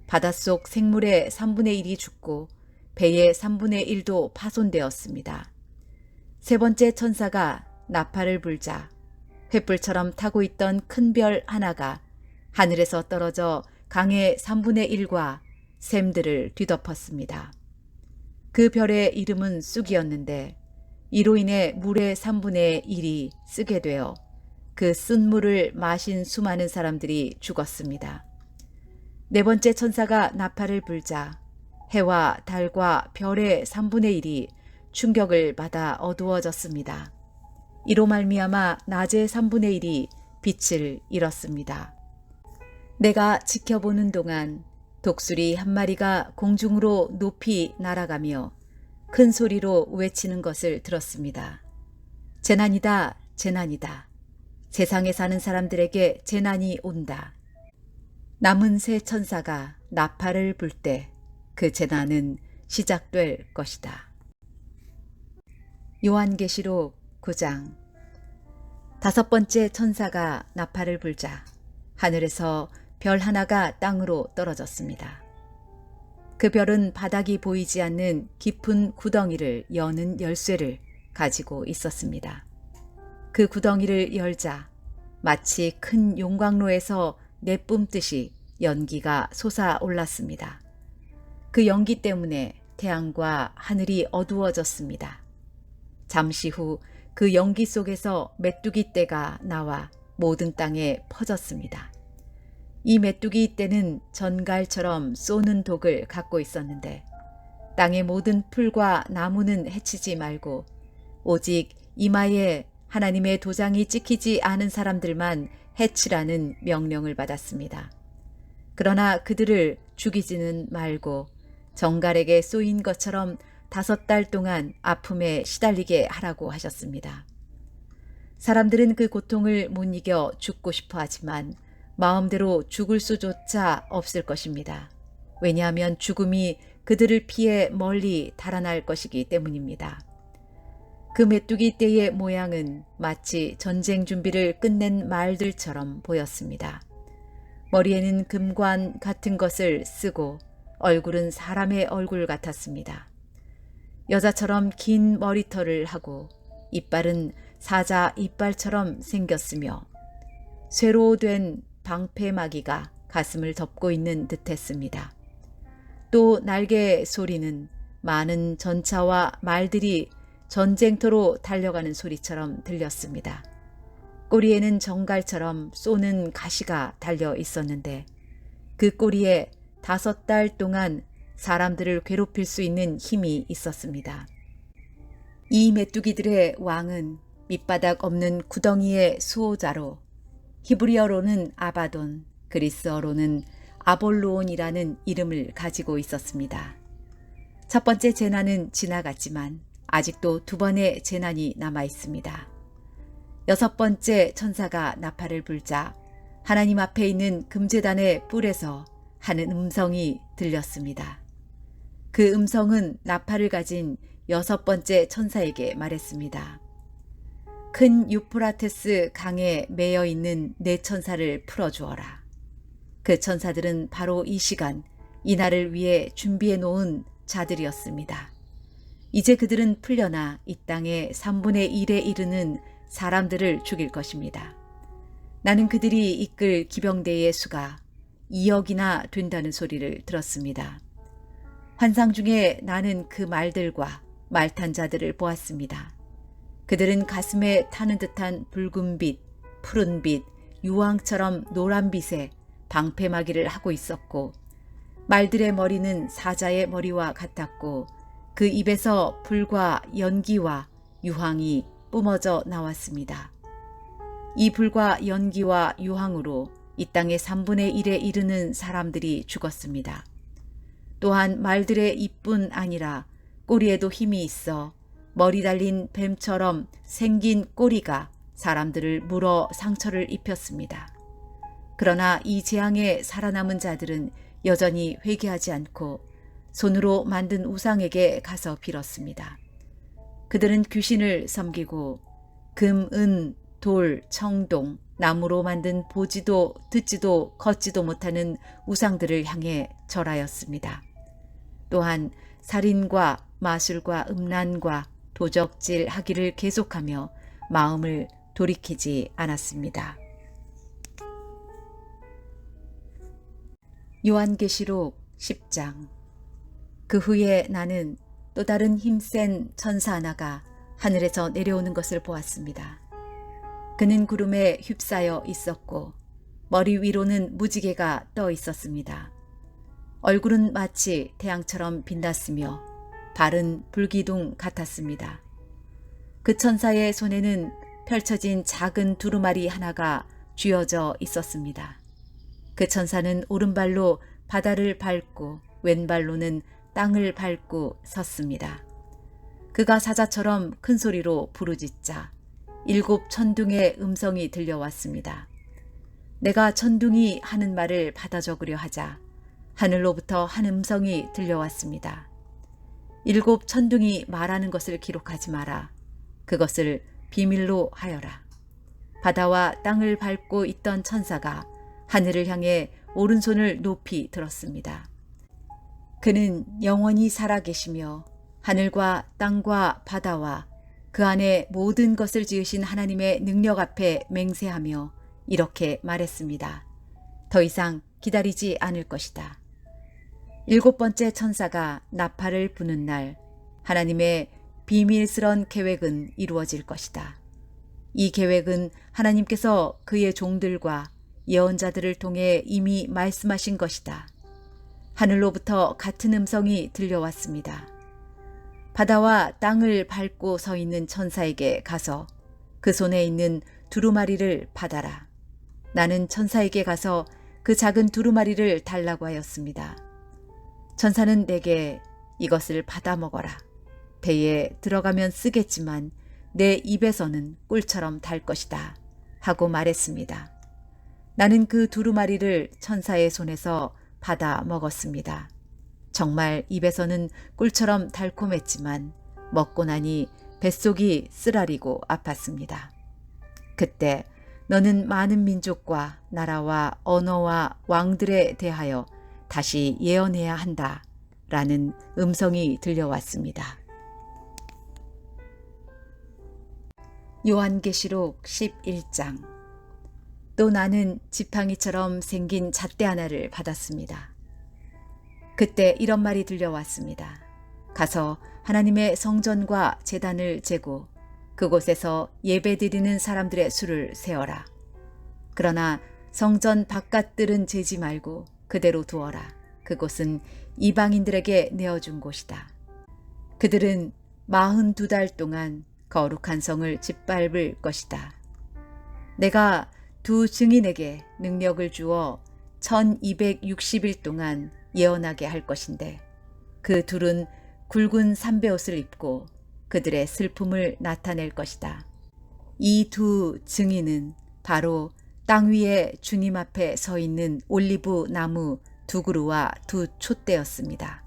바닷속 생물의 3분의 1이 죽고 배의 3분의 1도 파손되었습니다. 세 번째 천사가 나팔을 불자 횃불처럼 타고 있던 큰 별 하나가 하늘에서 떨어져 강의 3분의 1과 샘들을 뒤덮었습니다. 그 별의 이름은 쑥이었는데 이로 인해 물의 3분의 1이 쓰게 되어 그 쓴 물을 마신 수많은 사람들이 죽었습니다. 네 번째 천사가 나팔을 불자 해와 달과 별의 3분의 1이 충격을 받아 어두워졌습니다. 이로 말미암아 낮의 3분의 1이 빛을 잃었습니다. 내가 지켜보는 동안 독수리 한 마리가 공중으로 높이 날아가며 큰 소리로 외치는 것을 들었습니다. 재난이다, 재난이다. 세상에 사는 사람들에게 재난이 온다. 남은 세 천사가 나팔을 불 때 그 재난은 시작될 것이다. 요한계시록 9장. 다섯 번째 천사가 나팔을 불자 하늘에서 별 하나가 땅으로 떨어졌습니다. 그 별은 바닥이 보이지 않는 깊은 구덩이를 여는 열쇠를 가지고 있었습니다. 그 구덩이를 열자 마치 큰 용광로에서 내뿜듯이 연기가 솟아올랐습니다. 그 연기 때문에 태양과 하늘이 어두워졌습니다. 잠시 후 그 연기 속에서 메뚜기 떼가 나와 모든 땅에 퍼졌습니다. 이 메뚜기 떼는 전갈처럼 쏘는 독을 갖고 있었는데 땅의 모든 풀과 나무는 해치지 말고 오직 이마에 하나님의 도장이 찍히지 않은 사람들만 해치라는 명령을 받았습니다. 그러나 그들을 죽이지는 말고 정갈에게 쏘인 것처럼 5달 동안 아픔에 시달리게 하라고 하셨습니다. 사람들은 그 고통을 못 이겨 죽고 싶어 하지만 마음대로 죽을 수조차 없을 것입니다. 왜냐하면 죽음이 그들을 피해 멀리 달아날 것이기 때문입니다. 그 메뚜기 떼의 모양은 마치 전쟁 준비를 끝낸 말들처럼 보였습니다. 머리에는 금관 같은 것을 쓰고 얼굴은 사람의 얼굴 같았습니다. 여자처럼 긴 머리털을 하고 이빨은 사자 이빨처럼 생겼으며 쇠로 된 방패마귀가 가슴을 덮고 있는 듯했습니다. 또 날개 소리는 많은 전차와 말들이 전쟁터로 달려가는 소리처럼 들렸습니다. 꼬리에는 정갈처럼 쏘는 가시가 달려 있었는데 그 꼬리에 5달 동안 사람들을 괴롭힐 수 있는 힘이 있었습니다. 이 메뚜기들의 왕은 밑바닥 없는 구덩이의 수호자로 히브리어로는 아바돈, 그리스어로는 아볼로온이라는 이름을 가지고 있었습니다. 첫 번째 재난은 지나갔지만 아직도 두 번의 재난이 남아 있습니다. 여섯 번째 천사가 나팔을 불자 하나님 앞에 있는 금제단의 뿔에서 하는 음성이 들렸습니다. 그 음성은 나팔을 가진 여섯 번째 천사에게 말했습니다. 큰 유프라테스 강에 매여 있는 네 천사를 풀어주어라. 그 천사들은 바로 이 시간, 이 날을 위해 준비해 놓은 자들이었습니다. 이제 그들은 풀려나 이 땅의 3분의 1에 이르는 사람들을 죽일 것입니다. 나는 그들이 이끌 기병대의 수가 2억이나 된다는 소리를 들었습니다. 환상 중에 나는 그 말들과 말탄 자들을 보았습니다. 그들은 가슴에 타는 듯한 붉은빛, 푸른빛, 유황처럼 노란빛에 방패막이를 하고 있었고 말들의 머리는 사자의 머리와 같았고 그 입에서 불과 연기와 유황이 뿜어져 나왔습니다. 이 불과 연기와 유황으로 이 땅의 3분의 1에 이르는 사람들이 죽었습니다. 또한 말들의 입뿐 아니라 꼬리에도 힘이 있어 머리 달린 뱀처럼 생긴 꼬리가 사람들을 물어 상처를 입혔습니다. 그러나 이 재앙에 살아남은 자들은 여전히 회개하지 않고 손으로 만든 우상에게 가서 빌었습니다. 그들은 귀신을 섬기고 금, 은, 돌, 청동, 나무로 만든 보지도 듣지도 걷지도 못하는 우상들을 향해 절하였습니다. 또한 살인과 마술과 음란과 도적질 하기를 계속하며 마음을 돌이키지 않았습니다. 요한계시록 10장. 그 후에 나는 또 다른 힘센 천사 하나가 하늘에서 내려오는 것을 보았습니다. 그는 구름에 휩싸여 있었고 머리 위로는 무지개가 떠 있었습니다. 얼굴은 마치 태양처럼 빛났으며 발은 불기둥 같았습니다. 그 천사의 손에는 펼쳐진 작은 두루마리 하나가 쥐어져 있었습니다. 그 천사는 오른발로 바다를 밟고 왼발로는 땅을 밟고 섰습니다. 그가 사자처럼 큰 소리로 부르짖자 7 천둥의 음성이 들려왔습니다. 내가 천둥이 하는 말을 받아 적으려 하자 하늘로부터 한 음성이 들려왔습니다. 7 천둥이 말하는 것을 기록하지 마라. 그것을 비밀로 하여라. 바다와 땅을 밟고 있던 천사가 하늘을 향해 오른손을 높이 들었습니다. 그는 영원히 살아계시며 하늘과 땅과 바다와 그 안에 모든 것을 지으신 하나님의 능력 앞에 맹세하며 이렇게 말했습니다. 더 이상 기다리지 않을 것이다. 7번째 천사가 나팔을 부는 날 하나님의 비밀스런 계획은 이루어질 것이다. 이 계획은 하나님께서 그의 종들과 예언자들을 통해 이미 말씀하신 것이다. 하늘로부터 같은 음성이 들려왔습니다. 바다와 땅을 밟고 서 있는 천사에게 가서 그 손에 있는 두루마리를 받아라. 나는 천사에게 가서 그 작은 두루마리를 달라고 하였습니다. 천사는 내게 이것을 받아 먹어라. 배에 들어가면 쓰겠지만 내 입에서는 꿀처럼 달 것이다. 하고 말했습니다. 나는 그 두루마리를 천사의 손에서 받아 먹었습니다. 정말 입에서는 꿀처럼 달콤했지만 먹고 나니 뱃속이 쓰라리고 아팠습니다. 그때 너는 많은 민족과 나라와 언어와 왕들에 대하여 다시 예언해야 한다. 라는 음성이 들려왔습니다. 요한계시록 11장. 또 나는 지팡이처럼 생긴 잣대 하나를 받았습니다. 그때 이런 말이 들려왔습니다. 가서 하나님의 성전과 제단을 재고 그곳에서 예배드리는 사람들의 수를 세어라. 그러나 성전 바깥들은 재지 말고 그대로 두어라. 그곳은 이방인들에게 내어준 곳이다. 그들은 42달 동안 거룩한 성을 짓밟을 것이다. 내가 두 증인에게 능력을 주어 1260일 동안 예언하게 할 것인데 그 둘은 굵은 삼베옷을 입고 그들의 슬픔을 나타낼 것이다. 이 두 증인은 바로 땅 위에 주님 앞에 서 있는 올리브 나무 두 그루와 두 촛대였습니다.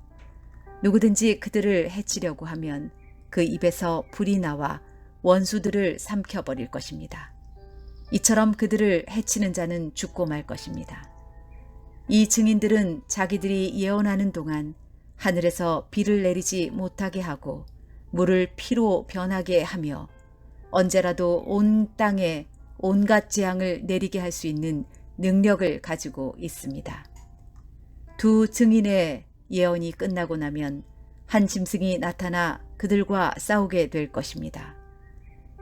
누구든지 그들을 해치려고 하면 그 입에서 불이 나와 원수들을 삼켜버릴 것입니다. 이처럼 그들을 해치는 자는 죽고 말 것입니다. 이 증인들은 자기들이 예언하는 동안 하늘에서 비를 내리지 못하게 하고 물을 피로 변하게 하며 언제라도 온 땅에 온갖 재앙을 내리게 할 수 있는 능력을 가지고 있습니다. 두 증인의 예언이 끝나고 나면 한 짐승이 나타나 그들과 싸우게 될 것입니다.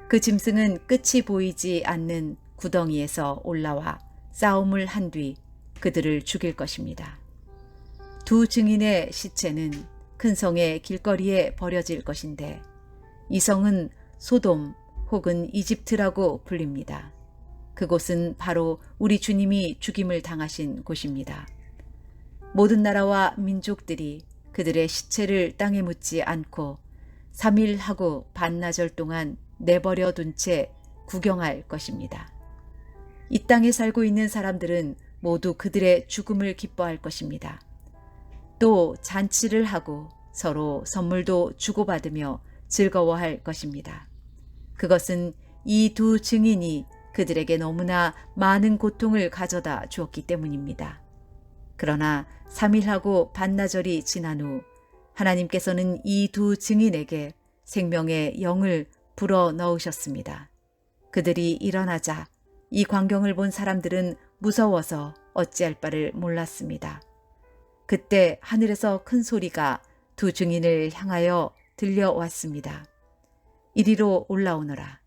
그 짐승은 끝이 보이지 않는 구덩이에서 올라와 싸움을 한 뒤 그들을 죽일 것입니다. 두 증인의 시체는 큰 성의 길거리에 버려질 것인데 이 성은 소돔 혹은 이집트라고 불립니다. 그곳은 바로 우리 주님이 죽임을 당하신 곳입니다. 모든 나라와 민족들이 그들의 시체를 땅에 묻지 않고 3일 하고 반나절 동안 내버려 둔 채 구경할 것입니다. 이 땅에 살고 있는 사람들은 모두 그들의 죽음을 기뻐할 것입니다. 또 잔치를 하고 서로 선물도 주고받으며 즐거워할 것입니다. 그것은 이 두 증인이 그들에게 너무나 많은 고통을 가져다 주었기 때문입니다. 그러나 3일하고 반나절이 지난 후 하나님께서는 이 두 증인에게 생명의 영을 불어 넣으셨습니다. 그들이 일어나자 이 광경을 본 사람들은 무서워서 어찌할 바를 몰랐습니다. 그때 하늘에서 큰 소리가 두 증인을 향하여 들려왔습니다. 이리로 올라오너라.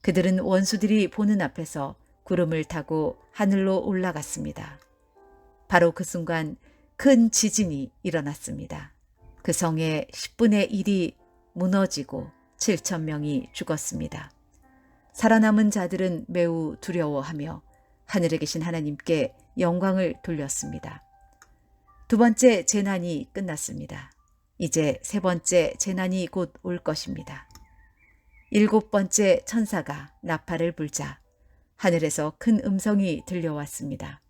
그들은 원수들이 보는 앞에서 구름을 타고 하늘로 올라갔습니다. 바로 그 순간 큰 지진이 일어났습니다. 그 성의 10분의 1이 무너지고 7천 명이 죽었습니다. 살아남은 자들은 매우 두려워하며 하늘에 계신 하나님께 영광을 돌렸습니다. 두 번째 재난이 끝났습니다. 이제 세 번째 재난이 곧 올 것입니다. 7번째 천사가 나팔을 불자 하늘에서 큰 음성이 들려왔습니다.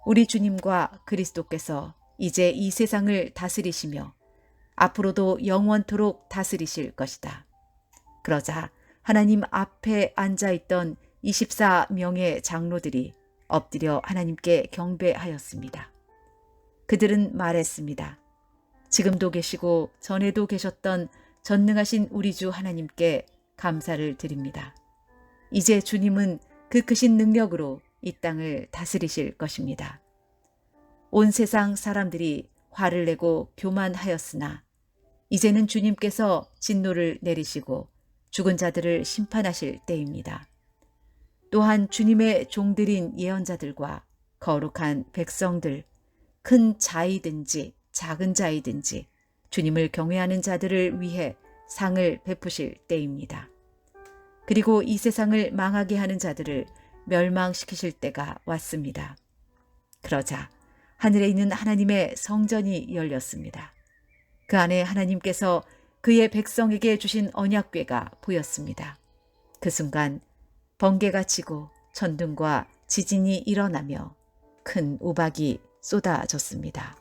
우리 주님과 그리스도께서 이제 이 세상을 다스리시며 앞으로도 영원토록 다스리실 것이다. 그러자 하나님 앞에 앉아있던 24명의 장로들이 엎드려 하나님께 경배하였습니다. 그들은 말했습니다. 지금도 계시고 전에도 계셨던 전능하신 우리 주 하나님께 감사를 드립니다. 이제 주님은 그 크신 능력으로 이 땅을 다스리실 것입니다. 온 세상 사람들이 화를 내고 교만하였으나 이제는 주님께서 진노를 내리시고 죽은 자들을 심판하실 때입니다. 또한 주님의 종들인 예언자들과 거룩한 백성들, 큰 자이든지 작은 자이든지 주님을 경외하는 자들을 위해 상을 베푸실 때입니다. 그리고 이 세상을 망하게 하는 자들을 멸망시키실 때가 왔습니다. 그러자 하늘에 있는 하나님의 성전이 열렸습니다. 그 안에 하나님께서 그의 백성에게 주신 언약궤가 보였습니다. 그 순간 번개가 치고 천둥과 지진이 일어나며 큰 우박이 쏟아졌습니다.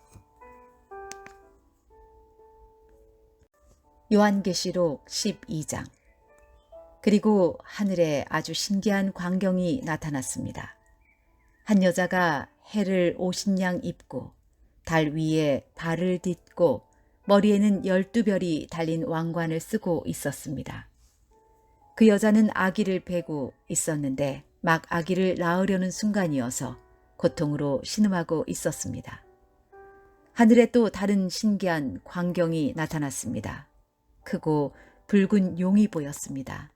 요한계시록 12장. 그리고 하늘에 아주 신기한 광경이 나타났습니다. 한 여자가 해를 50냥 입고 달 위에 발을 딛고 머리에는 12별이 달린 왕관을 쓰고 있었습니다. 그 여자는 아기를 베고 있었는데 막 아기를 낳으려는 순간이어서 고통으로 신음하고 있었습니다. 하늘에 또 다른 신기한 광경이 나타났습니다. 크고 붉은 용이 보였습니다.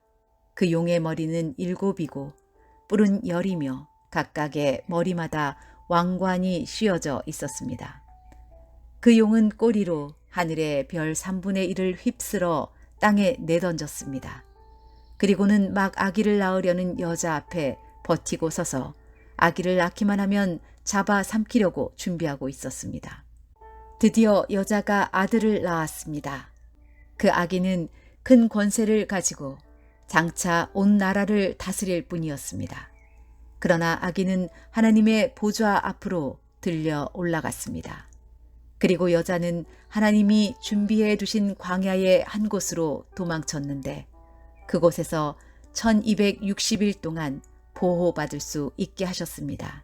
그 용의 머리는 7이고 뿔은 10이며 각각의 머리마다 왕관이 씌어져 있었습니다. 그 용은 꼬리로 하늘의 별 3분의 1을 휩쓸어 땅에 내던졌습니다. 그리고는 막 아기를 낳으려는 여자 앞에 버티고 서서 아기를 낳기만 하면 잡아 삼키려고 준비하고 있었습니다. 드디어 여자가 아들을 낳았습니다. 그 아기는 큰 권세를 가지고 장차 온 나라를 다스릴 뿐이었습니다. 그러나 아기는 하나님의 보좌 앞으로 들려 올라갔습니다. 그리고 여자는 하나님이 준비해 두신 광야의 한 곳으로 도망쳤는데 그곳에서 1260일 동안 보호받을 수 있게 하셨습니다.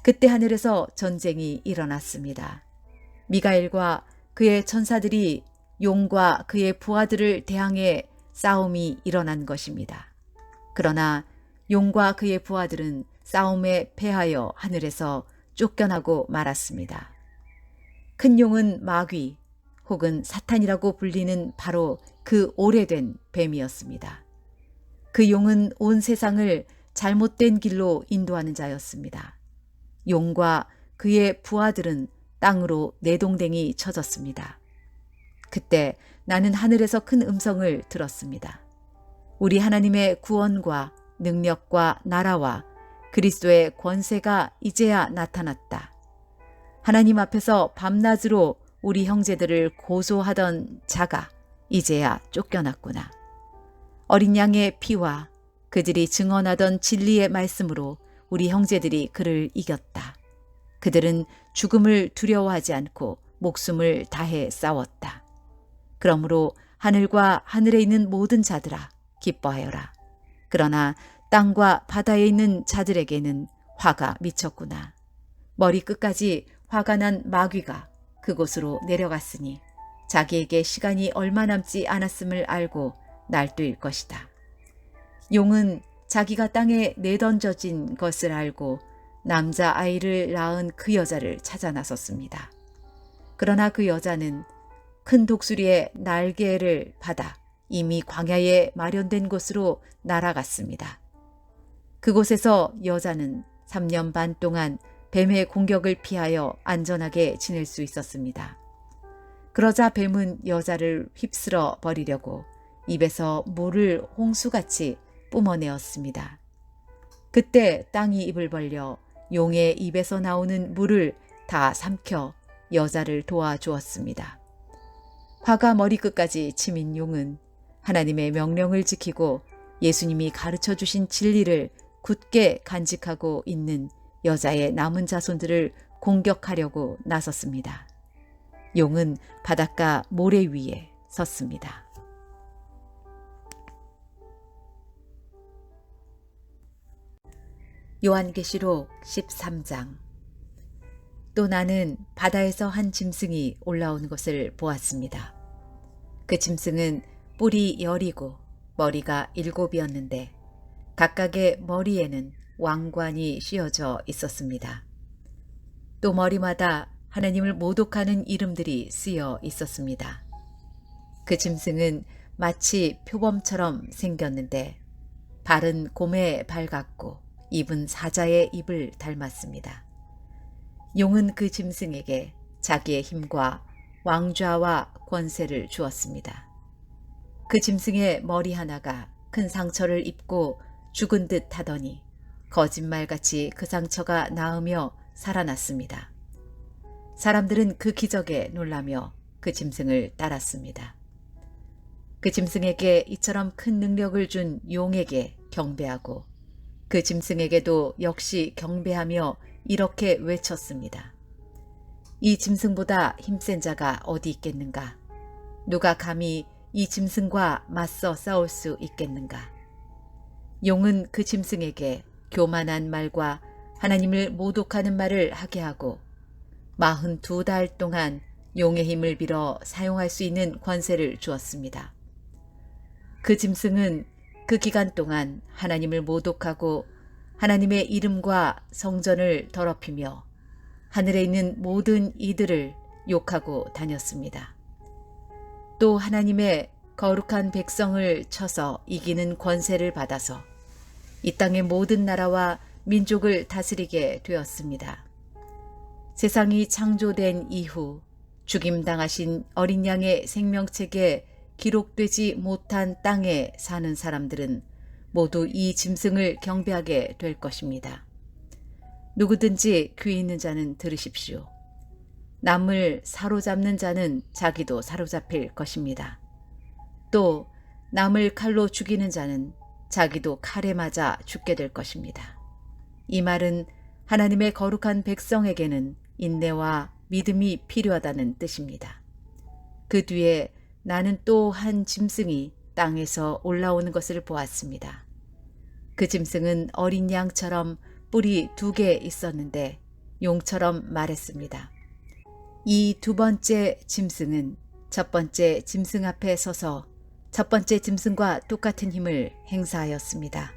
그때 하늘에서 전쟁이 일어났습니다. 미가엘과 그의 천사들이 용과 그의 부하들을 대항해 싸움이 일어난 것입니다. 그러나 용과 그의 부하들은 싸움에 패하여 하늘에서 쫓겨나고 말았습니다. 큰 용은 마귀 혹은 사탄이라고 불리는 바로 그 오래된 뱀이었습니다. 그 용은 온 세상을 잘못된 길로 인도하는 자였습니다. 용과 그의 부하들은 땅으로 내동댕이 쳐졌습니다. 그때 나는 하늘에서 큰 음성을 들었습니다. 우리 하나님의 구원과 능력과 나라와 그리스도의 권세가 이제야 나타났다. 하나님 앞에서 밤낮으로 우리 형제들을 고소하던 자가 이제야 쫓겨났구나. 어린 양의 피와 그들이 증언하던 진리의 말씀으로 우리 형제들이 그를 이겼다. 그들은 죽음을 두려워하지 않고 목숨을 다해 싸웠다. 그러므로 하늘과 하늘에 있는 모든 자들아 기뻐하여라. 그러나 땅과 바다에 있는 자들에게는 화가 미쳤구나. 머리 끝까지 화가 난 마귀가 그곳으로 내려갔으니 자기에게 시간이 얼마 남지 않았음을 알고 날뛸 것이다. 용은 자기가 땅에 내던져진 것을 알고 남자아이를 낳은 그 여자를 찾아 나섰습니다. 그러나 그 여자는 큰 독수리의 날개를 받아 이미 광야에 마련된 곳으로 날아갔습니다. 그곳에서 여자는 3년 반 동안 뱀의 공격을 피하여 안전하게 지낼 수 있었습니다. 그러자 뱀은 여자를 휩쓸어 버리려고 입에서 물을 홍수같이 뿜어내었습니다. 그때 땅이 입을 벌려 용의 입에서 나오는 물을 다 삼켜 여자를 도와주었습니다. 화가 머리끝까지 치민 용은 하나님의 명령을 지키고 예수님이 가르쳐 주신 진리를 굳게 간직하고 있는 여자의 남은 자손들을 공격하려고 나섰습니다. 용은 바닷가 모래 위에 섰습니다. 요한계시록 13장. 또 나는 바다에서 한 짐승이 올라오는 것을 보았습니다. 그 짐승은 뿔이 10이고 머리가 7이었는데 각각의 머리에는 왕관이 씌어져 있었습니다. 또 머리마다 하나님을 모독하는 이름들이 쓰여 있었습니다. 그 짐승은 마치 표범처럼 생겼는데 발은 곰의 발 같고 입은 사자의 입을 닮았습니다. 용은 그 짐승에게 자기의 힘과 왕좌와 권세를 주었습니다. 그 짐승의 머리 하나가 큰 상처를 입고 죽은 듯 하더니 거짓말같이 그 상처가 나으며 살아났습니다. 사람들은 그 기적에 놀라며 그 짐승을 따랐습니다. 그 짐승에게 이처럼 큰 능력을 준 용에게 경배하고 그 짐승에게도 역시 경배하며 이렇게 외쳤습니다. 이 짐승보다 힘센 자가 어디 있겠는가? 누가 감히 이 짐승과 맞서 싸울 수 있겠는가? 용은 그 짐승에게 교만한 말과 하나님을 모독하는 말을 하게 하고 42달 동안 용의 힘을 빌어 사용할 수 있는 권세를 주었습니다. 그 짐승은 그 기간 동안 하나님을 모독하고 하나님의 이름과 성전을 더럽히며 하늘에 있는 모든 이들을 욕하고 다녔습니다. 또 하나님의 거룩한 백성을 쳐서 이기는 권세를 받아서 이 땅의 모든 나라와 민족을 다스리게 되었습니다. 세상이 창조된 이후 죽임당하신 어린 양의 생명책에 기록되지 못한 땅에 사는 사람들은 모두 이 짐승을 경배하게 될 것입니다. 누구든지 귀 있는 자는 들으십시오. 남을 사로잡는 자는 자기도 사로잡힐 것입니다. 또 남을 칼로 죽이는 자는 자기도 칼에 맞아 죽게 될 것입니다. 이 말은 하나님의 거룩한 백성에게는 인내와 믿음이 필요하다는 뜻입니다. 그 뒤에 나는 또 한 짐승이 땅에서 올라오는 것을 보았습니다. 그 짐승은 어린 양처럼 뿔이 2개 있었는데 용처럼 말했습니다. 이 두 번째 짐승은 첫 번째 짐승 앞에 서서 첫 번째 짐승과 똑같은 힘을 행사하였습니다.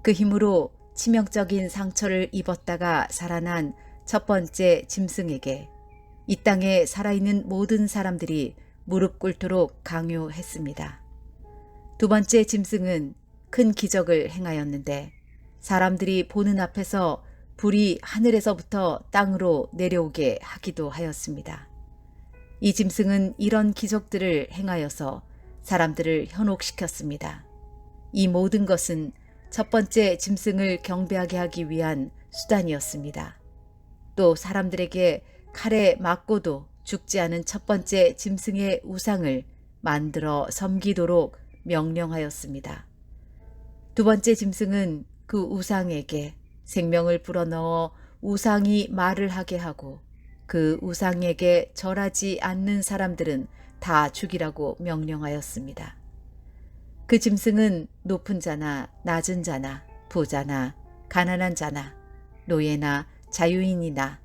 그 힘으로 치명적인 상처를 입었다가 살아난 첫 번째 짐승에게 이 땅에 살아있는 모든 사람들이 무릎 꿇도록 강요했습니다. 두 번째 짐승은 큰 기적을 행하였는데 사람들이 보는 앞에서 불이 하늘에서부터 땅으로 내려오게 하기도 하였습니다. 이 짐승은 이런 기적들을 행하여서 사람들을 현혹시켰습니다. 이 모든 것은 첫 번째 짐승을 경배하게 하기 위한 수단이었습니다. 또 사람들에게 칼에 맞고도 죽지 않은 첫 번째 짐승의 우상을 만들어 섬기도록 명령하였습니다. 두 번째 짐승은 그 우상에게 생명을 불어넣어 우상이 말을 하게 하고 그 우상에게 절하지 않는 사람들은 다 죽이라고 명령하였습니다. 그 짐승은 높은 자나 낮은 자나 부자나 가난한 자나 노예나 자유인이나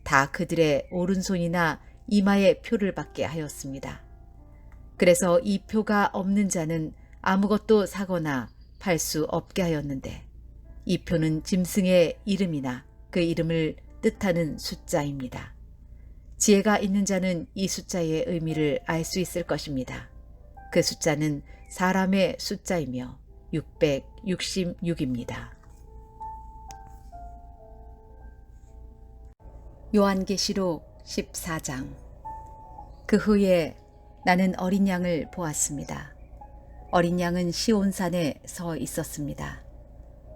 다 그들의 오른손이나 이마에 표를 받게 하였습니다. 그래서 이 표가 없는 자는 아무것도 사거나 팔 수 없게 하였는데 이 표는 짐승의 이름이나 그 이름을 뜻하는 숫자입니다. 지혜가 있는 자는 이 숫자의 의미를 알 수 있을 것입니다. 그 숫자는 사람의 숫자이며 666입니다. 요한계시록 14장. 그 후에 나는 어린 양을 보았습니다. 어린 양은 시온산에 서 있었습니다.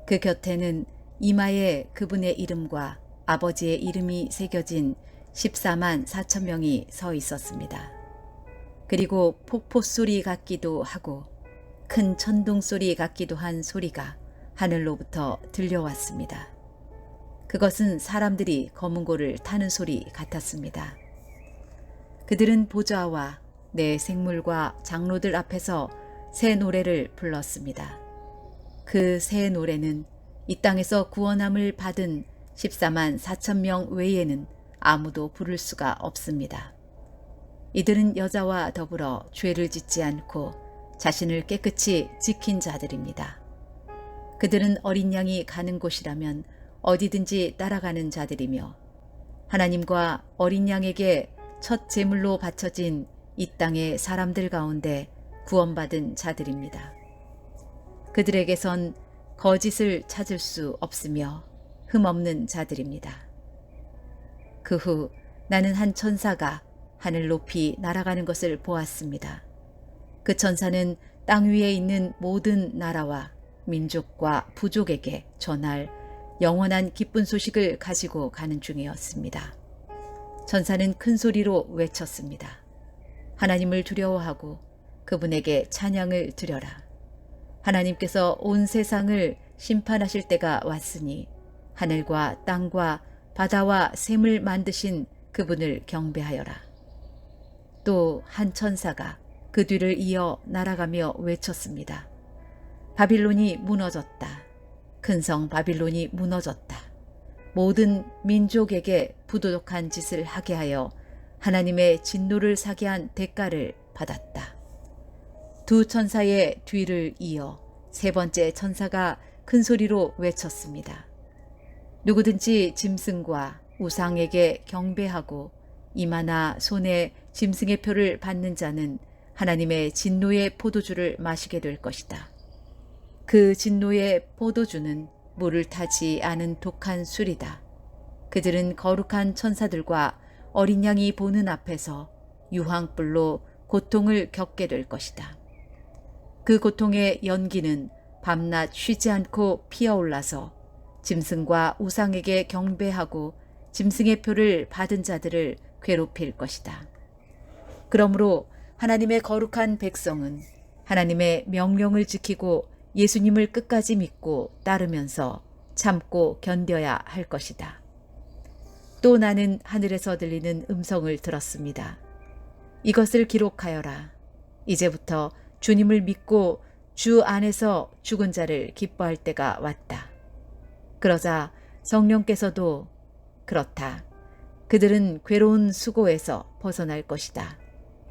그 곁에는 이마에 그분의 이름과 아버지의 이름이 새겨진 14만 4천 명이 서 있었습니다. 그리고 폭포소리 같기도 하고 큰 천둥소리 같기도 한 소리가 하늘로부터 들려왔습니다. 그것은 사람들이 거문고를 타는 소리 같았습니다. 그들은 보좌와 내 생물과 장로들 앞에서 새 노래를 불렀습니다. 그 새 노래는 이 땅에서 구원함을 받은 14만 4천 명 외에는 아무도 부를 수가 없습니다. 이들은 여자와 더불어 죄를 짓지 않고 자신을 깨끗이 지킨 자들입니다. 그들은 어린 양이 가는 곳이라면 어디든지 따라가는 자들이며 하나님과 어린 양에게 첫 제물로 바쳐진 이 땅의 사람들 가운데 구원받은 자들입니다. 그들에게선 거짓을 찾을 수 없으며 흠없는 자들입니다. 그 후 나는 한 천사가 하늘 높이 날아가는 것을 보았습니다. 그 천사는 땅 위에 있는 모든 나라와 민족과 부족에게 전할 영원한 기쁜 소식을 가지고 가는 중이었습니다. 천사는 큰 소리로 외쳤습니다. 하나님을 두려워하고 그분에게 찬양을 드려라. 하나님께서 온 세상을 심판하실 때가 왔으니 하늘과 땅과 바다와 샘을 만드신 그분을 경배하여라. 또 한 천사가 그 뒤를 이어 날아가며 외쳤습니다. 바빌론이 무너졌다. 큰 성 바빌론이 무너졌다. 모든 민족에게 부도덕한 짓을 하게 하여 하나님의 진노를 사게 한 대가를 받았다. 두 천사의 뒤를 이어 세 번째 천사가 큰 소리로 외쳤습니다. 누구든지 짐승과 우상에게 경배하고 이마나 손에 짐승의 표를 받는 자는 하나님의 진노의 포도주를 마시게 될 것이다. 그 진노의 포도주는 물을 타지 않은 독한 술이다. 그들은 거룩한 천사들과 어린 양이 보는 앞에서 유황불로 고통을 겪게 될 것이다. 그 고통의 연기는 밤낮 쉬지 않고 피어올라서 짐승과 우상에게 경배하고 짐승의 표를 받은 자들을 괴롭힐 것이다. 그러므로 하나님의 거룩한 백성은 하나님의 명령을 지키고 예수님을 끝까지 믿고 따르면서 참고 견뎌야 할 것이다. 또 나는 하늘에서 들리는 음성을 들었습니다. 이것을 기록하여라. 이제부터 주님을 믿고 주 안에서 죽은 자를 기뻐할 때가 왔다. 그러자 성령께서도 그렇다. 그들은 괴로운 수고에서 벗어날 것이다.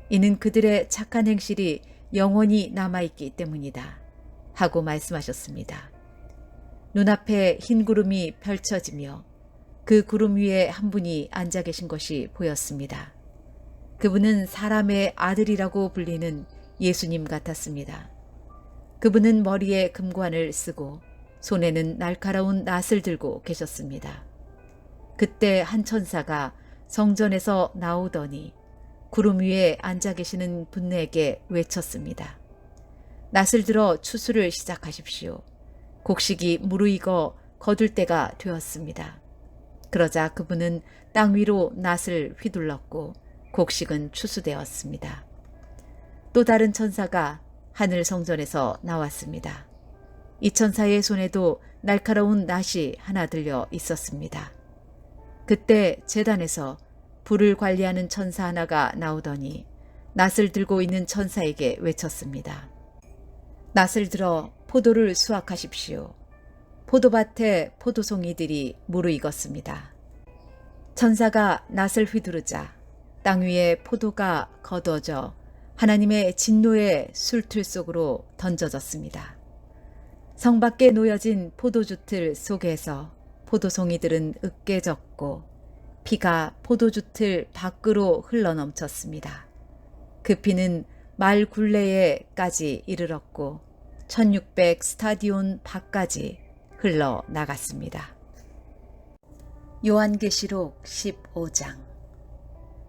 이는 그들의 착한 행실이 영원히 남아있기 때문이다. 하고 말씀하셨습니다. 눈앞에 흰 구름이 펼쳐지며 그 구름 위에 한 분이 앉아 계신 것이 보였습니다. 그분은 사람의 아들이라고 불리는 예수님 같았습니다. 그분은 머리에 금관을 쓰고 손에는 날카로운 낫을 들고 계셨습니다. 그때 한 천사가 성전에서 나오더니 구름 위에 앉아 계시는 분에게 외쳤습니다. 낫을 들어 추수를 시작하십시오. 곡식이 무르익어 거둘 때가 되었습니다. 그러자 그분은 땅 위로 낫을 휘둘렀고 곡식은 추수되었습니다. 또 다른 천사가 하늘 성전에서 나왔습니다. 이 천사의 손에도 날카로운 낫이 하나 들려 있었습니다. 그때 제단에서 불을 관리하는 천사 하나가 나오더니 낫을 들고 있는 천사에게 외쳤습니다. 낫을 들어 포도를 수확하십시오. 포도밭에 포도송이들이 무르익었습니다. 천사가 낫을 휘두르자 땅 위에 포도가 거두어져 하나님의 진노의 술틀 속으로 던져졌습니다. 성 밖에 놓여진 포도주틀 속에서 포도송이들은 으깨졌고 피가 포도주틀 밖으로 흘러넘쳤습니다. 그 피는 말 굴레에까지 이르렀고 1600 스타디온 밖까지 흘러나갔습니다. 요한계시록 15장.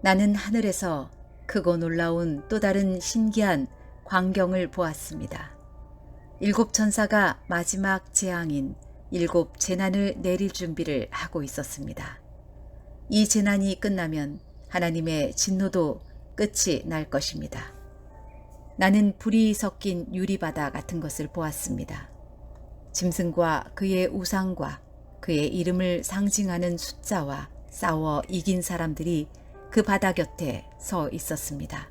나는 하늘에서 크고 놀라운 또 다른 신기한 광경을 보았습니다. 7 천사가 마지막 재앙인 7 재난을 내릴 준비를 하고 있었습니다. 이 재난이 끝나면 하나님의 진노도 끝이 날 것입니다. 나는 불이 섞인 유리바다 같은 것을 보았습니다. 짐승과 그의 우상과 그의 이름을 상징하는 숫자와 싸워 이긴 사람들이 그 바다 곁에 서 있었습니다.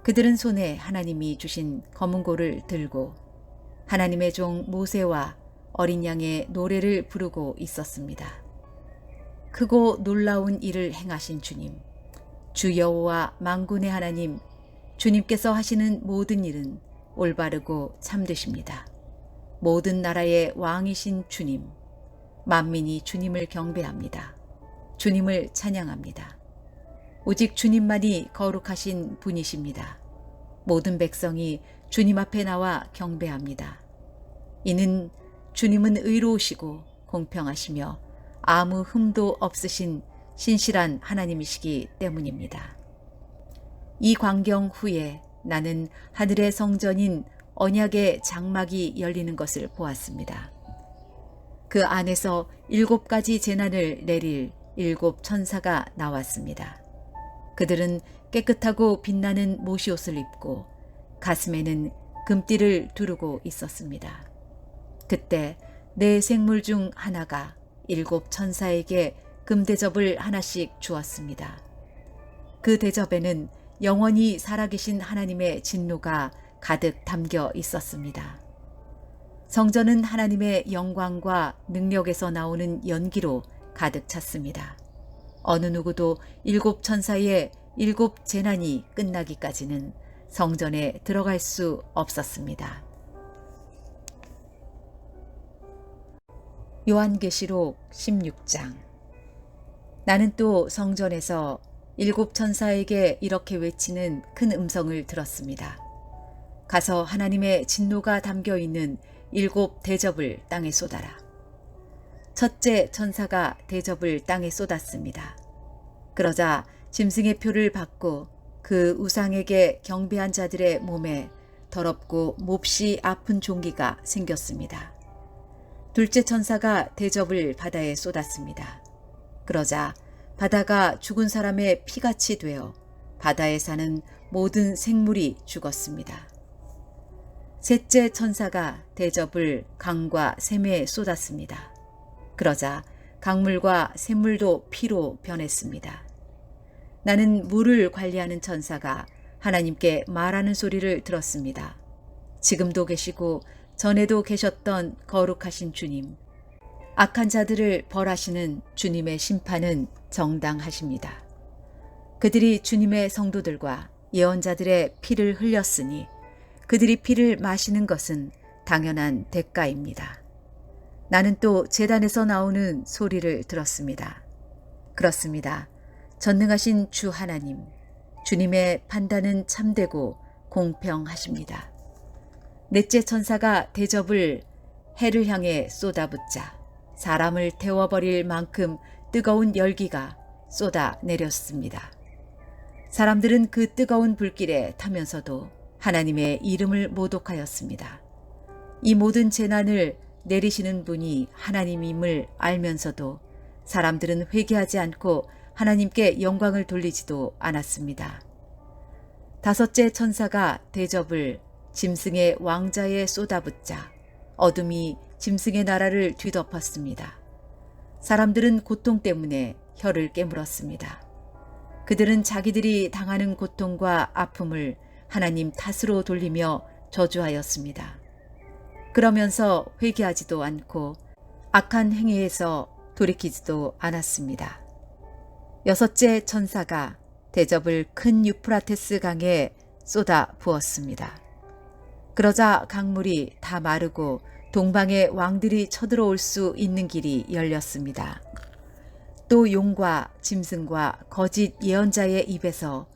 그들은 손에 하나님이 주신 검은 고를 들고 하나님의 종 모세와 어린 양의 노래를 부르고 있었습니다. 크고 놀라운 일을 행하신 주님, 주 여호와 만군의 하나님, 주님께서 하시는 모든 일은 올바르고 참되십니다. 모든 나라의 왕이신 주님, 만민이 주님을 경배합니다. 주님을 찬양합니다. 오직 주님만이 거룩하신 분이십니다. 모든 백성이 주님 앞에 나와 경배합니다. 이는 주님은 의로우시고 공평하시며 아무 흠도 없으신 신실한 하나님이시기 때문입니다. 이 광경 후에 나는 하늘의 성전인 언약의 장막이 열리는 것을 보았습니다. 그 안에서 7가지 재난을 내릴 7 천사가 나왔습니다. 그들은 깨끗하고 빛나는 모시옷을 입고 가슴에는 금띠를 두르고 있었습니다. 그때 네 생물 중 하나가 7 천사에게 금대접을 하나씩 주었습니다. 그 대접에는 영원히 살아계신 하나님의 진노가 가득 담겨 있었습니다. 성전은 하나님의 영광과 능력에서 나오는 연기로 가득 찼습니다. 어느 누구도 7 천사의 7 재난이 끝나기까지는 성전에 들어갈 수 없었습니다. 요한계시록 16장. 나는 또 성전에서 7 천사에게 이렇게 외치는 큰 음성을 들었습니다. 가서 하나님의 진노가 담겨 있는 7 대접을 땅에 쏟아라. 첫째 천사가 대접을 땅에 쏟았습니다. 그러자 짐승의 표를 받고 그 우상에게 경배한 자들의 몸에 더럽고 몹시 아픈 종기가 생겼습니다. 둘째 천사가 대접을 바다에 쏟았습니다. 그러자 바다가 죽은 사람의 피같이 되어 바다에 사는 모든 생물이 죽었습니다. 셋째 천사가 대접을 강과 샘에 쏟았습니다. 그러자 강물과 샘물도 피로 변했습니다. 나는 물을 관리하는 천사가 하나님께 말하는 소리를 들었습니다. 지금도 계시고 전에도 계셨던 거룩하신 주님, 악한 자들을 벌하시는 주님의 심판은 정당하십니다. 그들이 주님의 성도들과 예언자들의 피를 흘렸으니 그들이 피를 마시는 것은 당연한 대가입니다. 나는 또 제단에서 나오는 소리를 들었습니다. 그렇습니다. 전능하신 주 하나님, 주님의 판단은 참되고 공평하십니다. 넷째 천사가 대접을 해를 향해 쏟아붓자 사람을 태워버릴 만큼 뜨거운 열기가 쏟아내렸습니다. 사람들은 그 뜨거운 불길에 타면서도 하나님의 이름을 모독하였습니다. 이 모든 재난을 내리시는 분이 하나님임을 알면서도 사람들은 회개하지 않고 하나님께 영광을 돌리지도 않았습니다. 다섯째 천사가 대접을 짐승의 왕자에 쏟아붓자 어둠이 짐승의 나라를 뒤덮었습니다. 사람들은 고통 때문에 혀를 깨물었습니다. 그들은 자기들이 당하는 고통과 아픔을 하나님 탓으로 돌리며 저주하였습니다. 그러면서 회개하지도 않고 악한 행위에서 돌이키지도 않았습니다. 여섯째 천사가 대접을 큰 유프라테스 강에 쏟아 부었습니다. 그러자 강물이 다 마르고 동방의 왕들이 쳐들어올 수 있는 길이 열렸습니다. 또 용과 짐승과 거짓 예언자의 입에서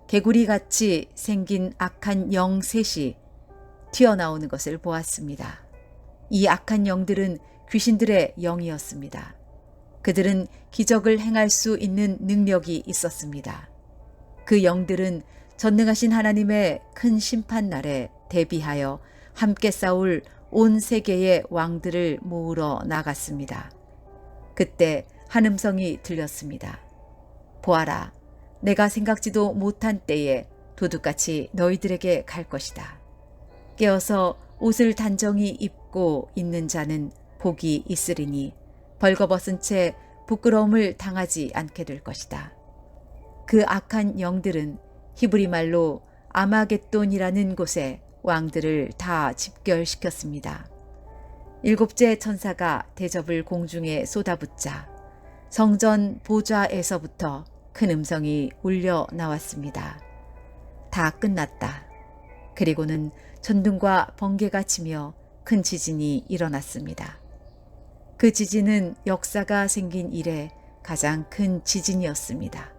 개구리같이 생긴 악한 영 셋이 튀어나오는 것을 보았습니다. 이 악한 영들은 귀신들의 영이었습니다. 그들은 기적을 행할 수 있는 능력이 있었습니다. 그 영들은 전능하신 하나님의 큰 심판 날에 대비하여 함께 싸울 온 세계의 왕들을 모으러 나갔습니다. 그때 한 음성이 들렸습니다. 보아라, 내가 생각지도 못한 때에 도둑같이 너희들에게 갈 것이다. 깨어서 옷을 단정히 입고 있는 자는 복이 있으리니 벌거벗은 채 부끄러움을 당하지 않게 될 것이다. 그 악한 영들은 히브리 말로 아마겟돈이라는 곳에 왕들을 다 집결시켰습니다. 일곱째 천사가 대접을 공중에 쏟아붓자 성전 보좌에서부터 큰 음성이 울려 나왔습니다. 다 끝났다. 그리고는 천둥과 번개가 치며 큰 지진이 일어났습니다. 그 지진은 역사가 생긴 이래 가장 큰 지진이었습니다.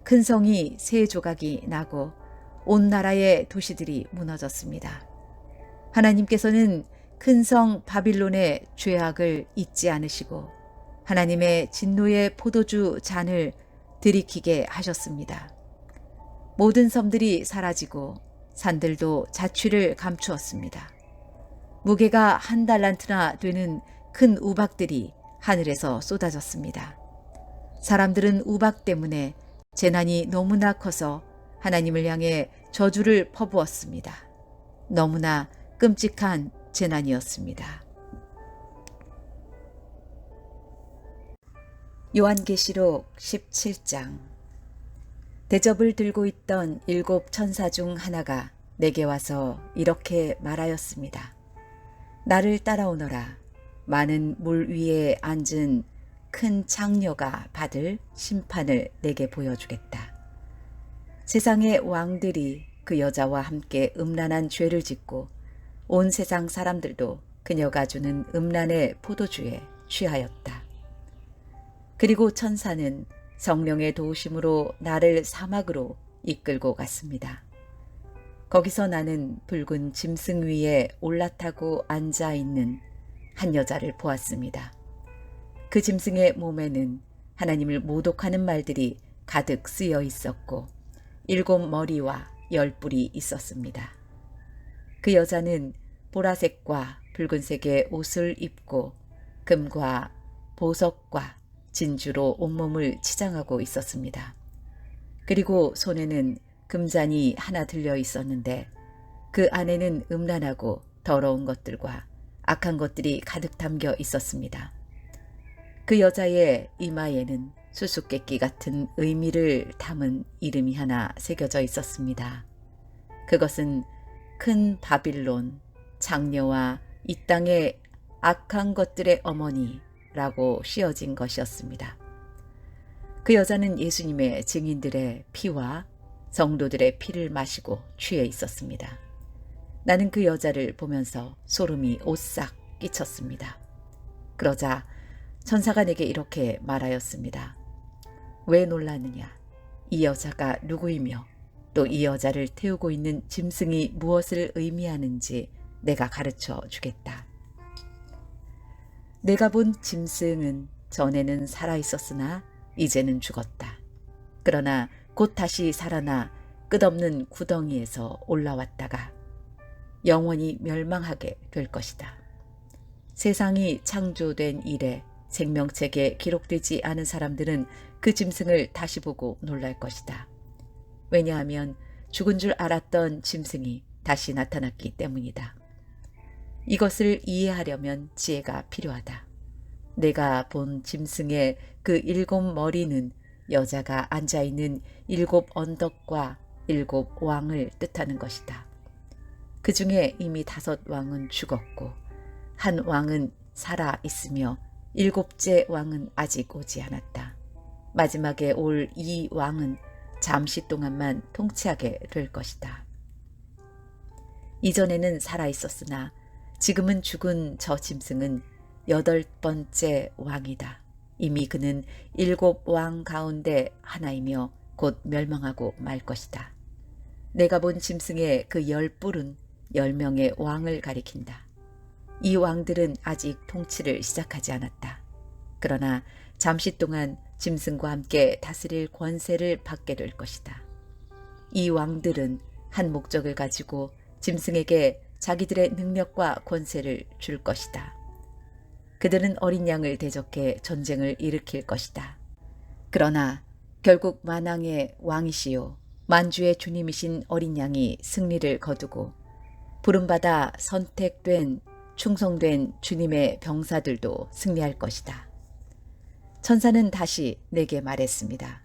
큰 성이 세 조각이 나고 온 나라의 도시들이 무너졌습니다. 하나님께서는 큰 성 바빌론의 죄악을 잊지 않으시고 하나님의 진노의 포도주 잔을 들이키게 하셨습니다. 모든 섬들이 사라지고 산들도 자취를 감추었습니다. 무게가 1달란트나 되는 큰 우박들이 하늘에서 쏟아졌습니다. 사람들은 우박 때문에 재난이 너무나 커서 하나님을 향해 저주를 퍼부었습니다. 너무나 끔찍한 재난이었습니다. 요한계시록 17장. 대접을 들고 있던 7 천사 중 하나가 내게 와서 이렇게 말하였습니다. 나를 따라오너라. 많은 물 위에 앉은 큰 창녀가 받을 심판을 내게 보여주겠다. 세상의 왕들이 그 여자와 함께 음란한 죄를 짓고 온 세상 사람들도 그녀가 주는 음란의 포도주에 취하였다. 그리고 천사는 성령의 도우심으로 나를 사막으로 이끌고 갔습니다. 거기서 나는 붉은 짐승 위에 올라타고 앉아있는 한 여자를 보았습니다. 그 짐승의 몸에는 하나님을 모독하는 말들이 가득 쓰여 있었고 7 머리와 10 뿔이 있었습니다. 그 여자는 보라색과 붉은색의 옷을 입고 금과 보석과 진주로 온몸을 치장하고 있었습니다. 그리고 손에는 금잔이 하나 들려 있었는데 그 안에는 음란하고 더러운 것들과 악한 것들이 가득 담겨 있었습니다. 그 여자의 이마에는 수수께끼 같은 의미를 담은 이름이 하나 새겨져 있었습니다. 그것은 큰 바빌론, 장녀와 이 땅의 악한 것들의 어머니라고 씌어진 것이었습니다. 그 여자는 예수님의 증인들의 피와 성도들의 피를 마시고 취해 있었습니다. 나는 그 여자를 보면서 소름이 오싹 끼쳤습니다. 그러자 천사가 내게 이렇게 말하였습니다. 왜 놀라느냐? 이 여자가 누구이며 또 이 여자를 태우고 있는 짐승이 무엇을 의미하는지 내가 가르쳐 주겠다. 내가 본 짐승은 전에는 살아 있었으나 이제는 죽었다. 그러나 곧 다시 살아나 끝없는 구덩이에서 올라왔다가 영원히 멸망하게 될 것이다. 세상이 창조된 이래 생명책에 기록되지 않은 사람들은 그 짐승을 다시 보고 놀랄 것이다. 왜냐하면 죽은 줄 알았던 짐승이 다시 나타났기 때문이다. 이것을 이해하려면 지혜가 필요하다. 내가 본 짐승의 그 7 머리는 여자가 앉아있는 7 언덕과 7 왕을 뜻하는 것이다. 그 중에 이미 5 왕은 죽었고 한 왕은 살아 있으며 7째 왕은 아직 오지 않았다. 마지막에 올 이 왕은 잠시 동안만 통치하게 될 것이다. 이전에는 살아 있었으나 지금은 죽은 저 짐승은 8번째 왕이다. 이미 그는 7 왕 가운데 하나이며 곧 멸망하고 말 것이다. 내가 본 짐승의 그 10뿔은 10명의 왕을 가리킨다. 이 왕들은 아직 통치를 시작하지 않았다. 그러나 잠시 동안 짐승과 함께 다스릴 권세를 받게 될 것이다. 이 왕들은 한 목적을 가지고 짐승에게 자기들의 능력과 권세를 줄 것이다. 그들은 어린 양을 대적해 전쟁을 일으킬 것이다. 그러나 결국 만왕의 왕이시요 만주의 주님이신 어린 양이 승리를 거두고 부름받아 선택된 충성된 주님의 병사들도 승리할 것이다. 천사는 다시 내게 말했습니다.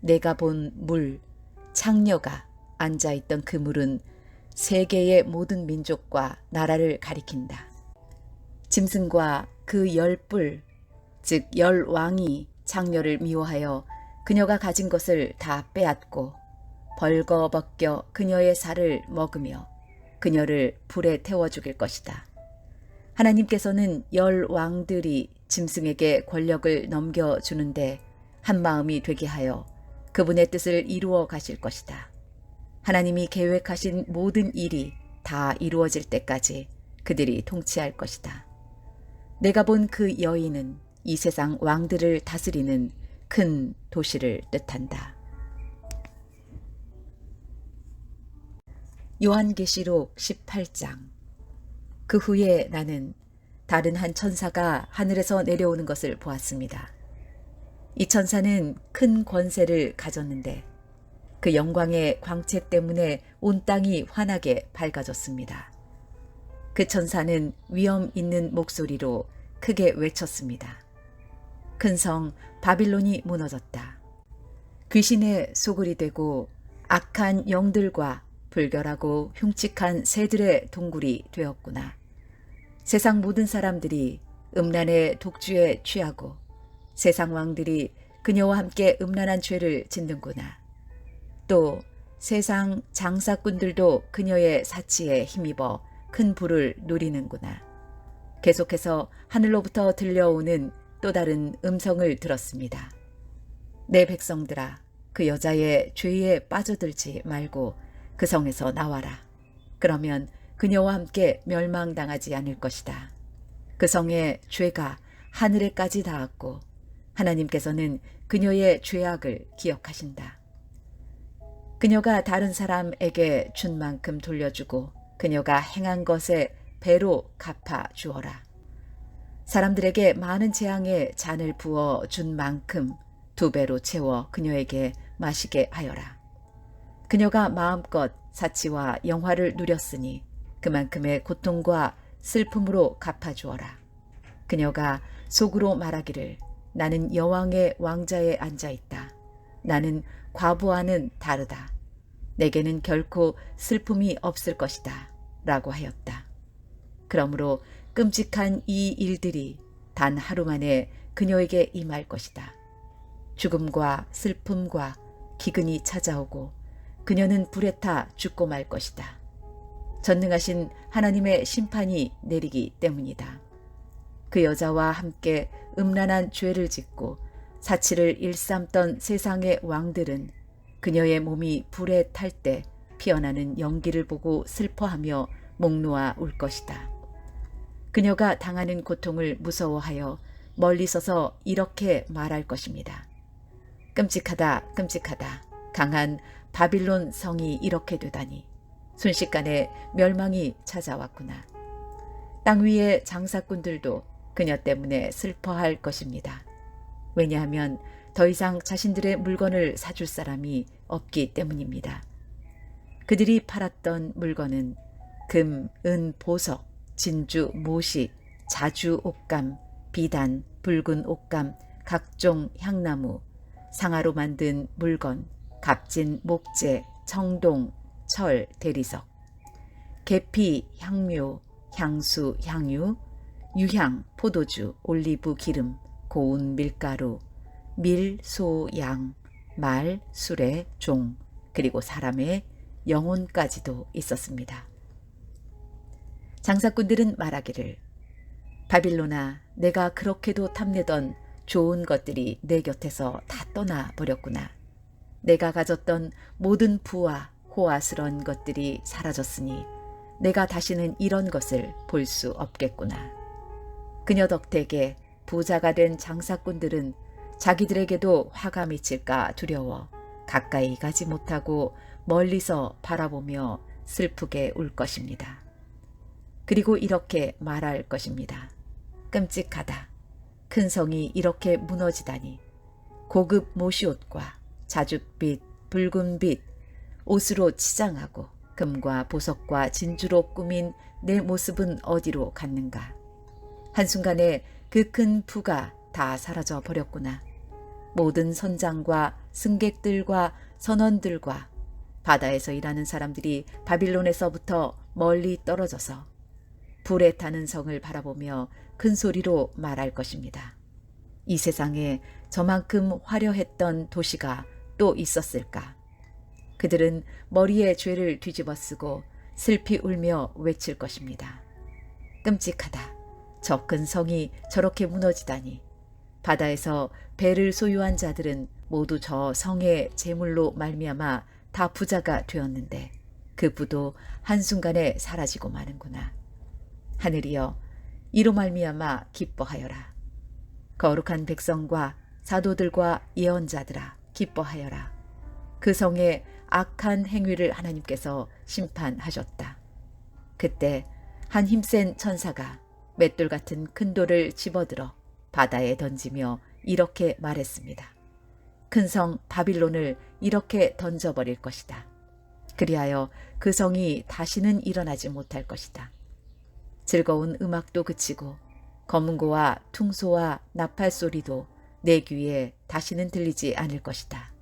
내가 본 물, 창녀가 앉아있던 그 물은 세계의 모든 민족과 나라를 가리킨다. 짐승과 그 10뿔, 즉 10왕이 창녀를 미워하여 그녀가 가진 것을 다 빼앗고 벌거벗겨 그녀의 살을 먹으며 그녀를 불에 태워 죽일 것이다. 하나님께서는 10왕들이 짐승에게 권력을 넘겨주는데 한마음이 되게 하여 그분의 뜻을 이루어 가실 것이다. 하나님이 계획하신 모든 일이 다 이루어질 때까지 그들이 통치할 것이다. 내가 본 그 여인은 이 세상 왕들을 다스리는 큰 도시를 뜻한다. 요한계시록 18장. 그 후에 나는 다른 한 천사가 하늘에서 내려오는 것을 보았습니다. 이 천사는 큰 권세를 가졌는데 그 영광의 광채 때문에 온 땅이 환하게 밝아졌습니다. 그 천사는 위엄 있는 목소리로 크게 외쳤습니다. 큰 성 바빌론이 무너졌다. 귀신의 소굴이 되고 악한 영들과 불결하고 흉측한 새들의 동굴이 되었구나. 세상 모든 사람들이 음란의 독주에 취하고 세상 왕들이 그녀와 함께 음란한 죄를 짓는구나. 또 세상 장사꾼들도 그녀의 사치에 힘입어 큰 부를 누리는구나. 계속해서 하늘로부터 들려오는 또 다른 음성을 들었습니다. 내 백성들아, 그 여자의 죄에 빠져들지 말고 그 성에서 나와라. 그러면 그녀와 함께 멸망당하지 않을 것이다. 그 성의 죄가 하늘에까지 닿았고 하나님께서는 그녀의 죄악을 기억하신다. 그녀가 다른 사람에게 준 만큼 돌려주고 그녀가 행한 것에 배로 갚아 주어라. 사람들에게 많은 재앙의 잔을 부어 준 만큼 2배로 채워 그녀에게 마시게 하여라. 그녀가 마음껏 사치와 영화를 누렸으니 그만큼의 고통과 슬픔으로 갚아주어라. 그녀가 속으로 말하기를 나는 여왕의 왕자에 앉아있다. 나는 과부와는 다르다. 내게는 결코 슬픔이 없을 것이다. 라고 하였다. 그러므로 끔찍한 이 일들이 단 하루 만에 그녀에게 임할 것이다. 죽음과 슬픔과 기근이 찾아오고 그녀는 불에 타 죽고 말 것이다. 전능하신 하나님의 심판이 내리기 때문이다. 그 여자와 함께 음란한 죄를 짓고 사치를 일삼던 세상의 왕들은 그녀의 몸이 불에 탈 때 피어나는 연기를 보고 슬퍼하며 목 놓아 울 것이다. 그녀가 당하는 고통을 무서워하여 멀리 서서 이렇게 말할 것입니다. 끔찍하다, 끔찍하다. 강한 바빌론 성이 이렇게 되다니. 순식간에 멸망이 찾아왔구나. 땅 위의 장사꾼들도 그녀 때문에 슬퍼할 것입니다. 왜냐하면 더 이상 자신들의 물건을 사줄 사람이 없기 때문입니다. 그들이 팔았던 물건은 금, 은, 보석, 진주, 모시, 자주 옷감, 비단, 붉은 옷감, 각종 향나무, 상아로 만든 물건, 값진 목재, 청동, 철, 대리석, 계피, 향료, 향수, 향유, 유향, 포도주, 올리브 기름, 고운 밀가루, 밀, 소, 양, 말, 수레, 종, 그리고 사람의 영혼까지도 있었습니다. 장사꾼들은 말하기를 바빌로나, 내가 그렇게도 탐내던 좋은 것들이 내 곁에서 다 떠나 버렸구나. 내가 가졌던 모든 부와 호화스러운 것들이 사라졌으니 내가 다시는 이런 것을 볼 수 없겠구나. 그녀 덕택에 부자가 된 장사꾼들은 자기들에게도 화가 미칠까 두려워 가까이 가지 못하고 멀리서 바라보며 슬프게 울 것입니다. 그리고 이렇게 말할 것입니다. 끔찍하다. 큰 성이 이렇게 무너지다니. 고급 모시옷과 자줏빛, 붉은빛, 옷으로 치장하고 금과 보석과 진주로 꾸민 내 모습은 어디로 갔는가. 한순간에 그 큰 부가 다 사라져 버렸구나. 모든 선장과 승객들과 선원들과 바다에서 일하는 사람들이 바빌론에서부터 멀리 떨어져서 불에 타는 성을 바라보며 큰 소리로 말할 것입니다. 이 세상에 저만큼 화려했던 도시가 또 있었을까? 그들은 머리에 죄를 뒤집어 쓰고 슬피 울며 외칠 것입니다. 끔찍하다. 저 큰 성이 저렇게 무너지다니. 바다에서 배를 소유한 자들은 모두 저 성의 재물로 말미암아 다 부자가 되었는데 그 부도 한순간에 사라지고 마는구나. 하늘이여, 이로 말미암아 기뻐하여라. 거룩한 백성과 사도들과 예언자들아, 기뻐하여라. 그 성의 악한 행위를 하나님께서 심판하셨다. 그때 한 힘센 천사가 맷돌 같은 큰 돌을 집어들어 바다에 던지며 이렇게 말했습니다. 큰 성 바빌론을 이렇게 던져버릴 것이다. 그리하여 그 성이 다시는 일어나지 못할 것이다. 즐거운 음악도 그치고 검은고와 퉁소와 나팔 소리도 내 귀에 다시는 들리지 않을 것이다.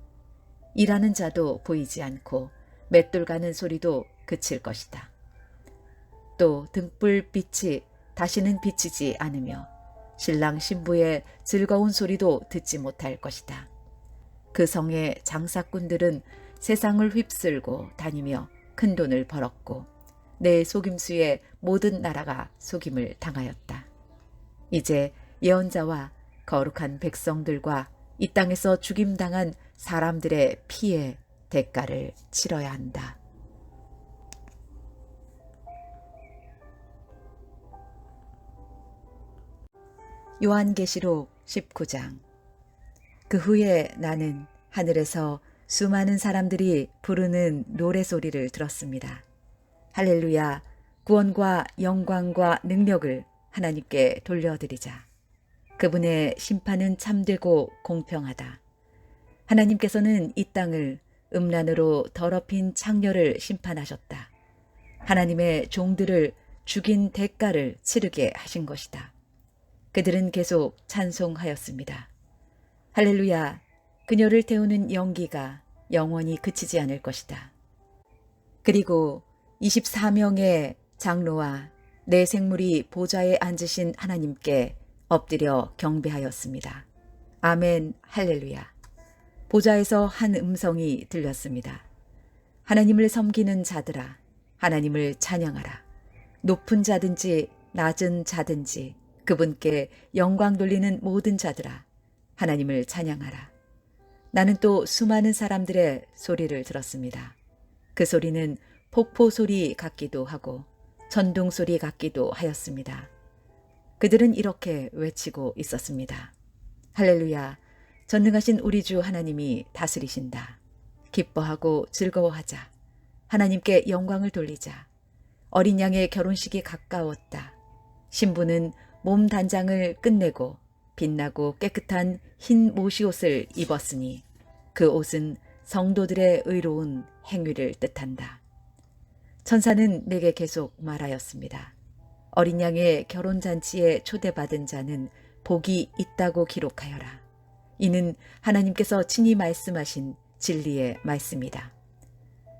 일하는 자도 보이지 않고 맷돌 가는 소리도 그칠 것이다. 또 등불빛이 다시는 비치지 않으며 신랑 신부의 즐거운 소리도 듣지 못할 것이다. 그 성의 장사꾼들은 세상을 휩쓸고 다니며 큰 돈을 벌었고 내 속임수에 모든 나라가 속임을 당하였다. 이제 예언자와 거룩한 백성들과 이 땅에서 죽임당한 사람들의 피의 대가를 치러야 한다. 요한계시록 19장. 그 후에 나는 하늘에서 수많은 사람들이 부르는 노래소리를 들었습니다. 할렐루야, 구원과 영광과 능력을 하나님께 돌려드리자. 그분의 심판은 참되고 공평하다. 하나님께서는 이 땅을 음란으로 더럽힌 창녀를 심판하셨다. 하나님의 종들을 죽인 대가를 치르게 하신 것이다. 그들은 계속 찬송하였습니다. 할렐루야, 그녀를 태우는 연기가 영원히 그치지 않을 것이다. 그리고 24명의 장로와 네 생물이 보좌에 앉으신 하나님께 엎드려 경배하였습니다. 아멘, 할렐루야. 보좌에서 한 음성이 들렸습니다. 하나님을 섬기는 자들아, 하나님을 찬양하라. 높은 자든지 낮은 자든지 그분께 영광 돌리는 모든 자들아, 하나님을 찬양하라. 나는 또 수많은 사람들의 소리를 들었습니다. 그 소리는 폭포 소리 같기도 하고 천둥 소리 같기도 하였습니다. 그들은 이렇게 외치고 있었습니다. 할렐루야, 전능하신 우리 주 하나님이 다스리신다. 기뻐하고 즐거워하자. 하나님께 영광을 돌리자. 어린 양의 결혼식이 가까웠다. 신부는 몸 단장을 끝내고 빛나고 깨끗한 흰 모시옷을 입었으니 그 옷은 성도들의 의로운 행위를 뜻한다. 천사는 내게 계속 말하였습니다. 어린 양의 결혼잔치에 초대받은 자는 복이 있다고 기록하여라. 이는 하나님께서 친히 말씀하신 진리의 말씀이다.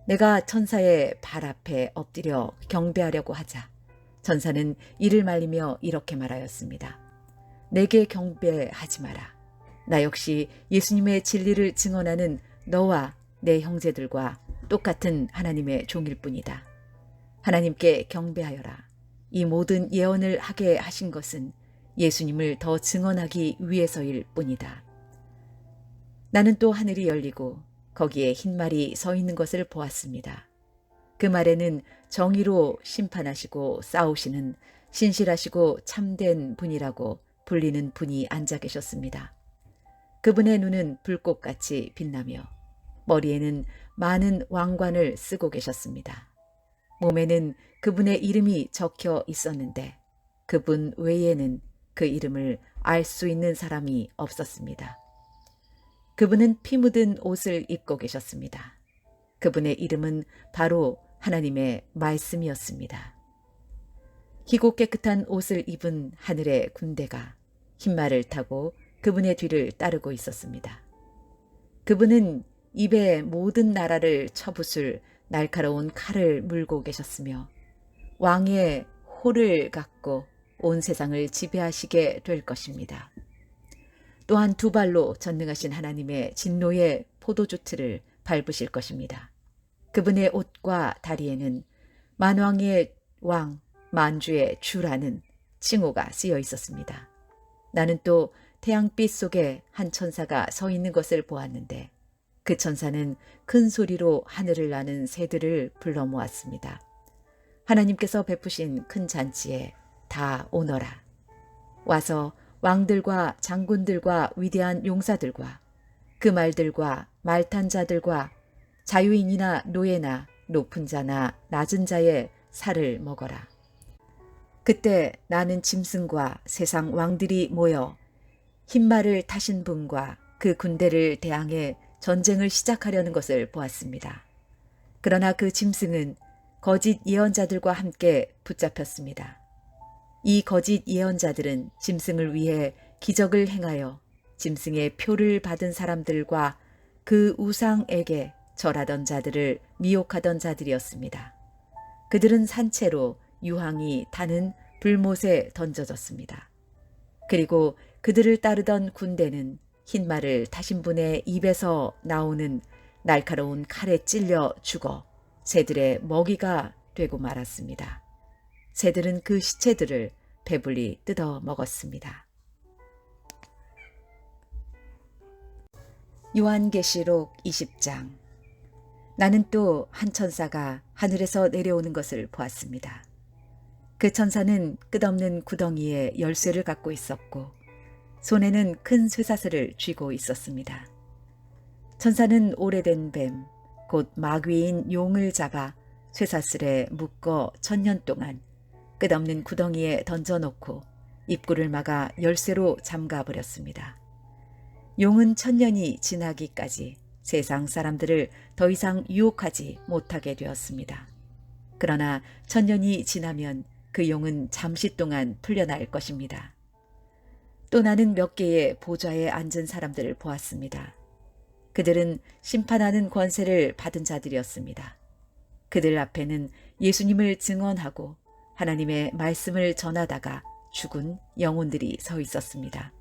내가 천사의 발 앞에 엎드려 경배하려고 하자 천사는 이를 말리며 이렇게 말하였습니다. 내게 경배하지 마라. 나 역시 예수님의 진리를 증언하는 너와 내 형제들과 똑같은 하나님의 종일 뿐이다. 하나님께 경배하여라. 이 모든 예언을 하게 하신 것은 예수님을 더 증언하기 위해서일 뿐이다. 나는 또 하늘이 열리고 거기에 흰 말이 서 있는 것을 보았습니다. 그 말에는 정의로 심판하시고 싸우시는 신실하시고 참된 분이라고 불리는 분이 앉아 계셨습니다. 그분의 눈은 불꽃같이 빛나며 머리에는 많은 왕관을 쓰고 계셨습니다. 몸에는 그분의 이름이 적혀 있었는데 그분 외에는 그 이름을 알 수 있는 사람이 없었습니다. 그분은 피 묻은 옷을 입고 계셨습니다. 그분의 이름은 바로 하나님의 말씀이었습니다. 희고 깨끗한 옷을 입은 하늘의 군대가 흰말을 타고 그분의 뒤를 따르고 있었습니다. 그분은 입에 모든 나라를 쳐부술 날카로운 칼을 물고 계셨으며 왕의 호를 갖고 온 세상을 지배하시게 될 것입니다. 또한 두 발로 전능하신 하나님의 진노의 포도주 틀을 밟으실 것입니다. 그분의 옷과 다리에는 만왕의 왕, 만주의 주라는 칭호가 쓰여 있었습니다. 나는 또 태양빛 속에 한 천사가 서 있는 것을 보았는데 그 천사는 큰 소리로 하늘을 나는 새들을 불러 모았습니다. 하나님께서 베푸신 큰 잔치에 다 오너라. 와서 왕들과 장군들과 위대한 용사들과 그 말들과 말탄 자들과 자유인이나 노예나 높은 자나 낮은 자의 살을 먹어라. 그때 나는 짐승과 세상 왕들이 모여 흰말을 타신 분과 그 군대를 대항해 전쟁을 시작하려는 것을 보았습니다. 그러나 그 짐승은 거짓 예언자들과 함께 붙잡혔습니다. 이 거짓 예언자들은 짐승을 위해 기적을 행하여 짐승의 표를 받은 사람들과 그 우상에게 절하던 자들을 미혹하던 자들이었습니다. 그들은 산채로 유황이 타는 불못에 던져졌습니다. 그리고 그들을 따르던 군대는 흰말을 타신 분의 입에서 나오는 날카로운 칼에 찔려 죽어 새들의 먹이가 되고 말았습니다. 새들은 그 시체들을 배불리 뜯어 먹었습니다. 요한계시록 20장. 나는 또 한 천사가 하늘에서 내려오는 것을 보았습니다. 그 천사는 끝없는 구덩이에 열쇠를 갖고 있었고 손에는 큰 쇠사슬을 쥐고 있었습니다. 천사는 오래된 뱀, 곧 마귀인 용을 잡아 쇠사슬에 묶어 1000년 동안 끝없는 구덩이에 던져놓고 입구를 막아 열쇠로 잠가버렸습니다. 용은 1000년이 지나기까지 세상 사람들을 더 이상 유혹하지 못하게 되었습니다. 그러나 천년이 지나면 그 용은 잠시 동안 풀려날 것입니다. 또 나는 몇 개의 보좌에 앉은 사람들을 보았습니다. 그들은 심판하는 권세를 받은 자들이었습니다. 그들 앞에는 예수님을 증언하고 하나님의 말씀을 전하다가 죽은 영혼들이 서 있었습니다.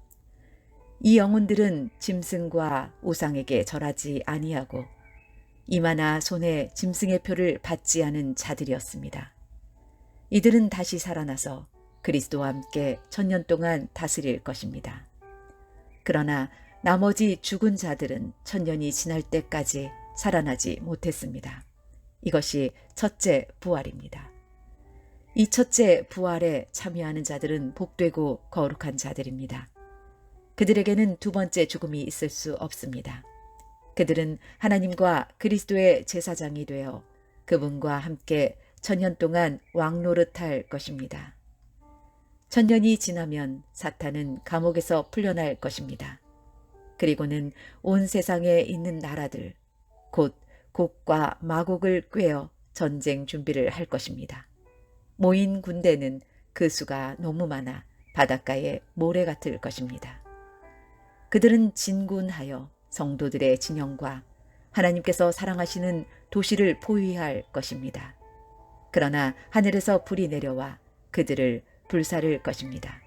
이 영혼들은 짐승과 우상에게 절하지 아니하고 이마나 손에 짐승의 표를 받지 않은 자들이었습니다. 이들은 다시 살아나서 그리스도와 함께 천년 동안 다스릴 것입니다. 그러나 나머지 죽은 자들은 천년이 지날 때까지 살아나지 못했습니다. 이것이 첫째 부활입니다. 이 첫째 부활에 참여하는 자들은 복되고 거룩한 자들입니다. 그들에게는 두 번째 죽음이 있을 수 없습니다. 그들은 하나님과 그리스도의 제사장이 되어 그분과 함께 천년 동안 왕노릇할 것입니다. 천년이 지나면 사탄은 감옥에서 풀려날 것입니다. 그리고는 온 세상에 있는 나라들, 곧 곡과 마곡을 꿰어 전쟁 준비를 할 것입니다. 모인 군대는 그 수가 너무 많아 바닷가에 모래 같을 것입니다. 그들은 진군하여 성도들의 진영과 하나님께서 사랑하시는 도시를 포위할 것입니다. 그러나 하늘에서 불이 내려와 그들을 불사를 것입니다.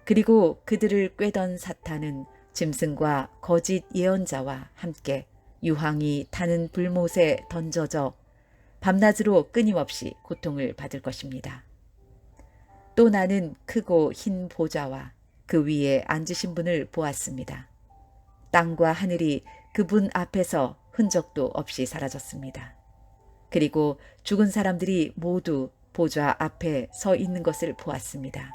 그리고 그들을 꿰던 사탄은 짐승과 거짓 예언자와 함께 유황이 타는 불못에 던져져 밤낮으로 끊임없이 고통을 받을 것입니다. 또 나는 크고 흰 보좌와 그 위에 앉으신 분을 보았습니다. 땅과 하늘이 그분 앞에서 흔적도 없이 사라졌습니다. 그리고 죽은 사람들이 모두 보좌 앞에 서 있는 것을 보았습니다.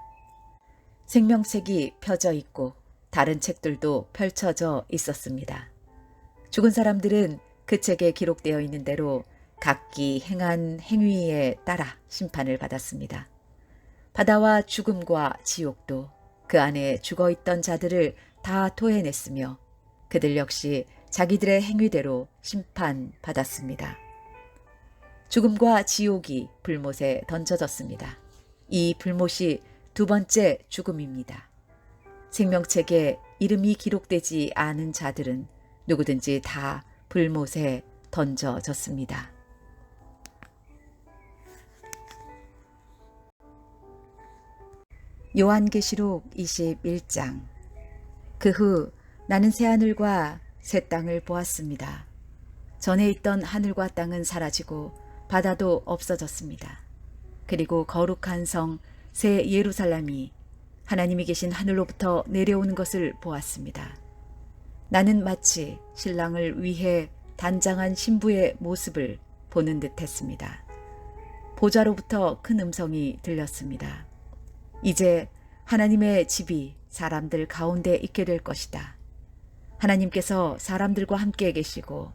생명책이 펴져 있고 다른 책들도 펼쳐져 있었습니다. 죽은 사람들은 그 책에 기록되어 있는 대로 각기 행한 행위에 따라 심판을 받았습니다. 바다와 죽음과 지옥도 그 안에 죽어있던 자들을 다 토해냈으며 그들 역시 자기들의 행위대로 심판받았습니다. 죽음과 지옥이 불못에 던져졌습니다. 이 불못이 두 번째 죽음입니다. 생명책에 이름이 기록되지 않은 자들은 누구든지 다 불못에 던져졌습니다. 요한계시록 21장. 그 후 나는 새하늘과 새 땅을 보았습니다. 전에 있던 하늘과 땅은 사라지고 바다도 없어졌습니다. 그리고 거룩한 성 새 예루살렘이 하나님이 계신 하늘로부터 내려오는 것을 보았습니다. 나는 마치 신랑을 위해 단장한 신부의 모습을 보는 듯 했습니다. 보좌로부터 큰 음성이 들렸습니다. 이제 하나님의 집이 사람들 가운데 있게 될 것이다. 하나님께서 사람들과 함께 계시고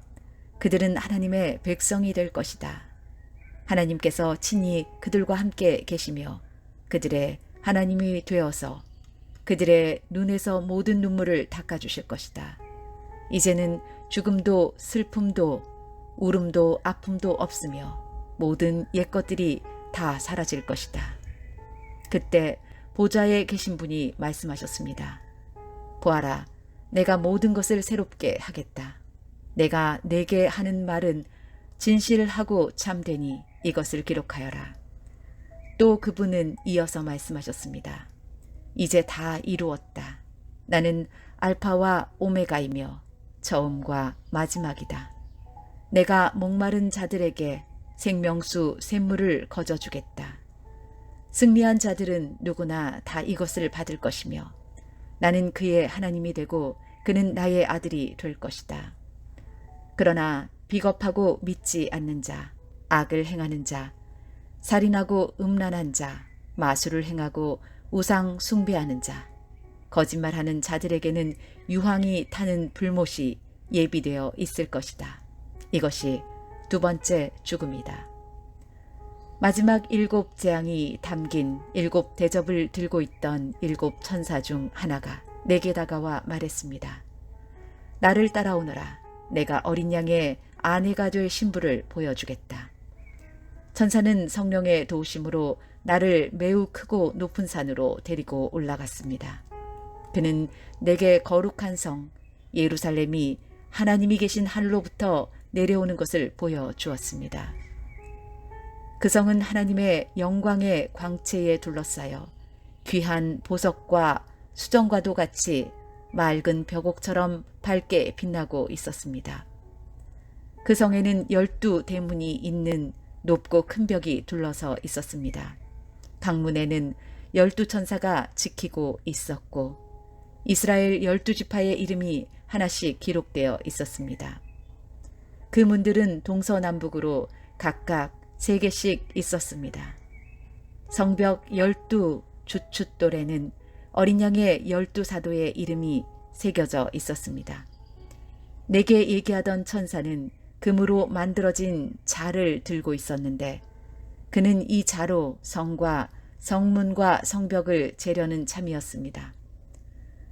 그들은 하나님의 백성이 될 것이다. 하나님께서 친히 그들과 함께 계시며 그들의 하나님이 되어서 그들의 눈에서 모든 눈물을 닦아주실 것이다. 이제는 죽음도 슬픔도 울음도 아픔도 없으며 모든 옛것들이 다 사라질 것이다. 그때 보좌에 계신 분이 말씀하셨습니다. 보아라, 내가 모든 것을 새롭게 하겠다. 내가 내게 하는 말은 진실하고 참되니 이것을 기록하여라. 또 그분은 이어서 말씀하셨습니다. 이제 다 이루었다. 나는 알파와 오메가이며 처음과 마지막이다. 내가 목마른 자들에게 생명수 샘물을 거저주겠다. 승리한 자들은 누구나 다 이것을 받을 것이며 나는 그의 하나님이 되고 그는 나의 아들이 될 것이다. 그러나 비겁하고 믿지 않는 자, 악을 행하는 자, 살인하고 음란한 자, 마술을 행하고 우상 숭배하는 자, 거짓말하는 자들에게는 유황이 타는 불못이 예비되어 있을 것이다. 이것이 두 번째 죽음이다. 마지막 일곱 재앙이 담긴 일곱 대접을 들고 있던 일곱 천사 중 하나가 내게 다가와 말했습니다. 나를 따라오너라. 내가 어린 양의 아내가 될 신부를 보여주겠다. 천사는 성령의 도우심으로 나를 매우 크고 높은 산으로 데리고 올라갔습니다. 그는 내게 거룩한 성 예루살렘이 하나님이 계신 하늘로부터 내려오는 것을 보여주었습니다. 그 성은 하나님의 영광의 광채에 둘러싸여 귀한 보석과 수정과도 같이 맑은 벽옥처럼 밝게 빛나고 있었습니다. 그 성에는 12대문이 있는 높고 큰 벽이 둘러서 있었습니다. 방문에는 12천사가 지키고 있었고 이스라엘 12지파의 이름이 하나씩 기록되어 있었습니다. 그 문들은 동서남북으로 각각 3개씩 있었습니다. 성벽 12주춧돌에는 어린 양의 12사도의 이름이 새겨져 있었습니다. 내게 얘기하던 천사는 금으로 만들어진 자를 들고 있었는데 그는 이 자로 성과 성문과 성벽을 재려는 참이었습니다.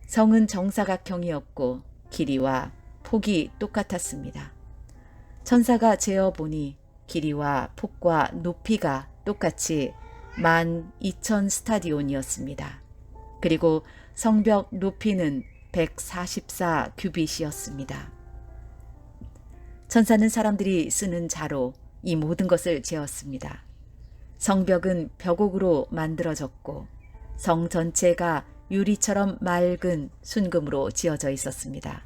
성은 정사각형이었고 길이와 폭이 똑같았습니다. 천사가 재어보니 길이와 폭과 높이가 똑같이 12,000 스타디온이었습니다. 그리고 성벽 높이는 144 규빗이었습니다. 천사는 사람들이 쓰는 자로 이 모든 것을 재었습니다. 성벽은 벽옥으로 만들어졌고 성 전체가 유리처럼 맑은 순금으로 지어져 있었습니다.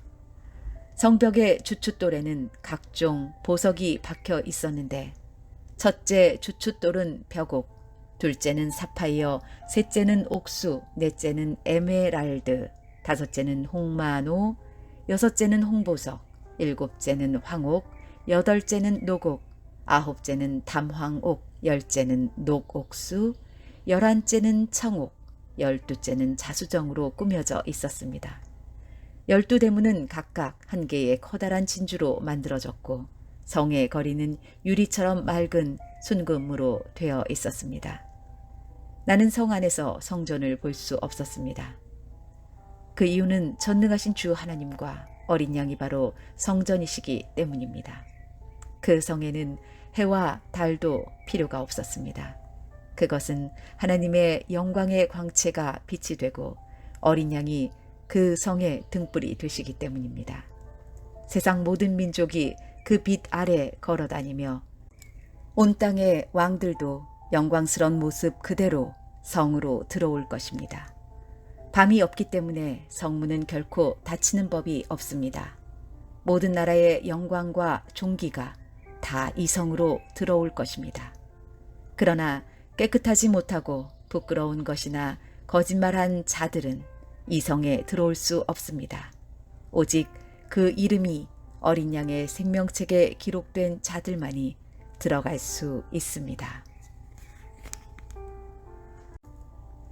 성벽의 주춧돌에는 각종 보석이 박혀 있었는데 첫째 주춧돌은 벽옥, 둘째는 사파이어, 셋째는 옥수, 넷째는 에메랄드, 다섯째는 홍마노, 여섯째는 홍보석, 일곱째는 황옥, 여덟째는 노곡, 아홉째는 담황옥, 열째는 녹옥수, 11째는 청옥, 12째는 자수정으로 꾸며져 있었습니다. 12대문은 각각 한 개의 커다란 진주로 만들어졌고 성의 거리는 유리처럼 맑은 순금으로 되어 있었습니다. 나는 성 안에서 성전을 볼 수 없었습니다. 그 이유는 전능하신 주 하나님과 어린 양이 바로 성전이시기 때문입니다. 그 성에는 해와 달도 필요가 없었습니다. 그것은 하나님의 영광의 광채가 빛이 되고 어린 양이 그 성의 등불이 되시기 때문입니다. 세상 모든 민족이 그 빛 아래 걸어다니며 온 땅의 왕들도 영광스러운 모습 그대로 성으로 들어올 것입니다. 밤이 없기 때문에 성문은 결코 닫히는 법이 없습니다. 모든 나라의 영광과 존귀가 다 이 성으로 들어올 것입니다. 그러나 깨끗하지 못하고 부끄러운 것이나 거짓말한 자들은 이 성에 들어올 수 없습니다. 오직 그 이름이 어린 양의 생명책에 기록된 자들만이 들어갈 수 있습니다.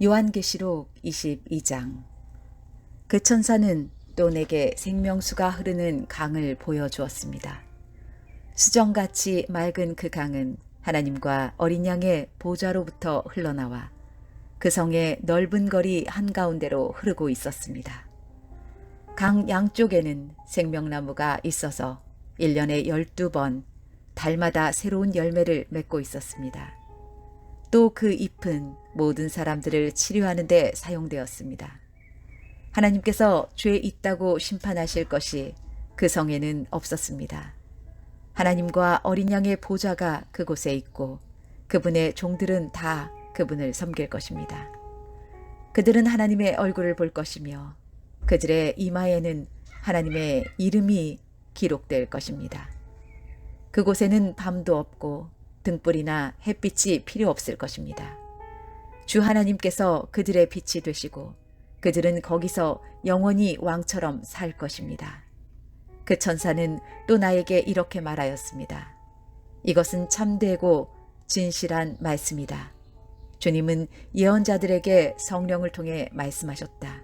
요한계시록 22장. 그 천사는 또 내게 생명수가 흐르는 강을 보여주었습니다. 수정같이 맑은 그 강은 하나님과 어린 양의 보좌로부터 흘러나와 그 성의 넓은 거리 한가운데로 흐르고 있었습니다. 강 양쪽에는 생명나무가 있어서 1년에 12번 달마다 새로운 열매를 맺고 있었습니다. 또 그 잎은 모든 사람들을 치료하는 데 사용되었습니다. 하나님께서 죄 있다고 심판하실 것이 그 성에는 없었습니다. 하나님과 어린 양의 보좌가 그곳에 있고 그분의 종들은 다 그분을 섬길 것입니다. 그들은 하나님의 얼굴을 볼 것이며 그들의 이마에는 하나님의 이름이 기록될 것입니다. 그곳에는 밤도 없고 등불이나 햇빛이 필요 없을 것입니다. 주 하나님께서 그들의 빛이 되시고 그들은 거기서 영원히 왕처럼 살 것입니다. 그 천사는 또 나에게 이렇게 말하였습니다. 이것은 참되고 진실한 말씀이다. 주님은 예언자들에게 성령을 통해 말씀하셨다.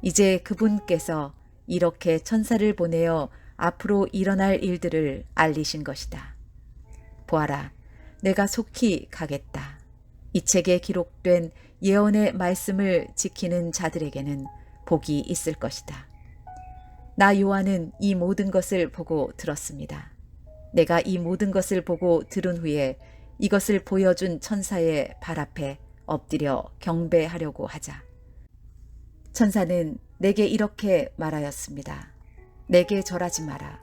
이제 그분께서 이렇게 천사를 보내어 앞으로 일어날 일들을 알리신 것이다. 보아라, 내가 속히 가겠다. 이 책에 기록된 예언의 말씀을 지키는 자들에게는 복이 있을 것이다. 나 요한은 이 모든 것을 보고 들었습니다. 내가 이 모든 것을 보고 들은 후에 이것을 보여준 천사의 발 앞에 엎드려 경배하려고 하자. 천사는 내게 이렇게 말하였습니다. 내게 절하지 마라.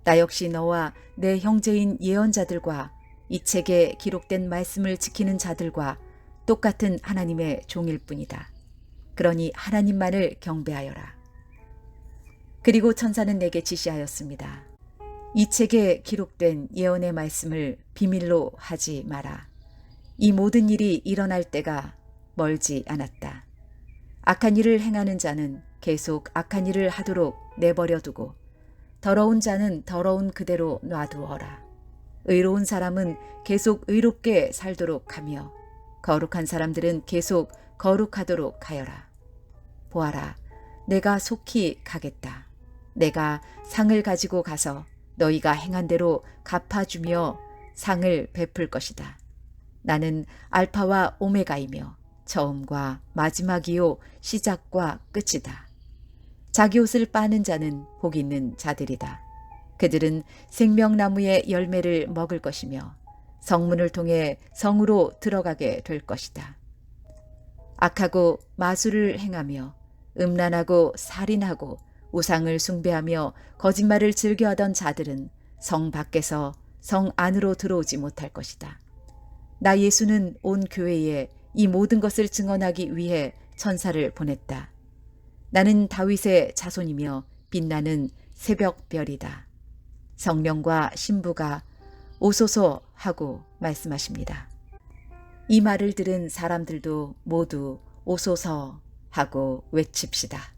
나 역시 너와 내 형제인 예언자들과 이 책에 기록된 말씀을 지키는 자들과 똑같은 하나님의 종일 뿐이다. 그러니 하나님만을 경배하여라. 그리고 천사는 내게 지시하였습니다. 이 책에 기록된 예언의 말씀을 비밀로 하지 마라. 이 모든 일이 일어날 때가 멀지 않았다. 악한 일을 행하는 자는 계속 악한 일을 하도록 내버려 두고 더러운 자는 더러운 그대로 놔두어라. 의로운 사람은 계속 의롭게 살도록 하며 거룩한 사람들은 계속 거룩하도록 하여라. 보아라, 내가 속히 가겠다. 내가 상을 가지고 가서 너희가 행한 대로 갚아주며 상을 베풀 것이다. 나는 알파와 오메가이며 처음과 마지막이요 시작과 끝이다. 자기 옷을 빠는 자는 복 있는 자들이다. 그들은 생명나무의 열매를 먹을 것이며 성문을 통해 성으로 들어가게 될 것이다. 악하고 마술을 행하며 음란하고 살인하고 우상을 숭배하며 거짓말을 즐겨하던 자들은 성 밖에서 성 안으로 들어오지 못할 것이다. 나 예수는 온 교회에 이 모든 것을 증언하기 위해 천사를 보냈다. 나는 다윗의 자손이며 빛나는 새벽별이다. 성령과 신부가 오소서 하고 말씀하십니다. 이 말을 들은 사람들도 모두 오소서 하고 외칩시다.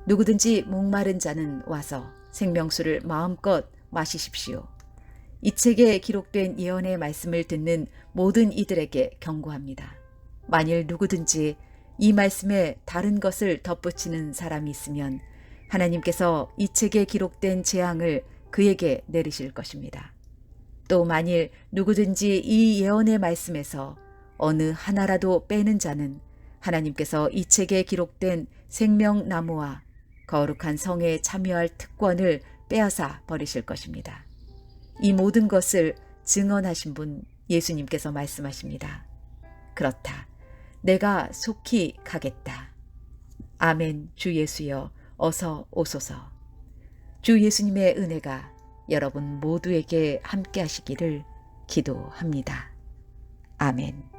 누구든지 목마른 자는 와서 생명수를 마음껏 마시십시오. 이 책에 기록된 예언의 말씀을 듣는 모든 이들에게 경고합니다. 만일 누구든지 이 말씀에 다른 것을 덧붙이는 사람이 있으면 하나님께서 이 책에 기록된 재앙을 그에게 내리실 것입니다. 또 만일 누구든지 이 예언의 말씀에서 어느 하나라도 빼는 자는 하나님께서 이 책에 기록된 생명나무와 거룩한 성에 참여할 특권을 빼앗아 버리실 것입니다. 이 모든 것을 증언하신 분 예수님께서 말씀하십니다. 그렇다. 내가 속히 가겠다. 아멘. 주 예수여 어서 오소서. 주 예수님의 은혜가 여러분 모두에게 함께 하시기를 기도합니다. 아멘.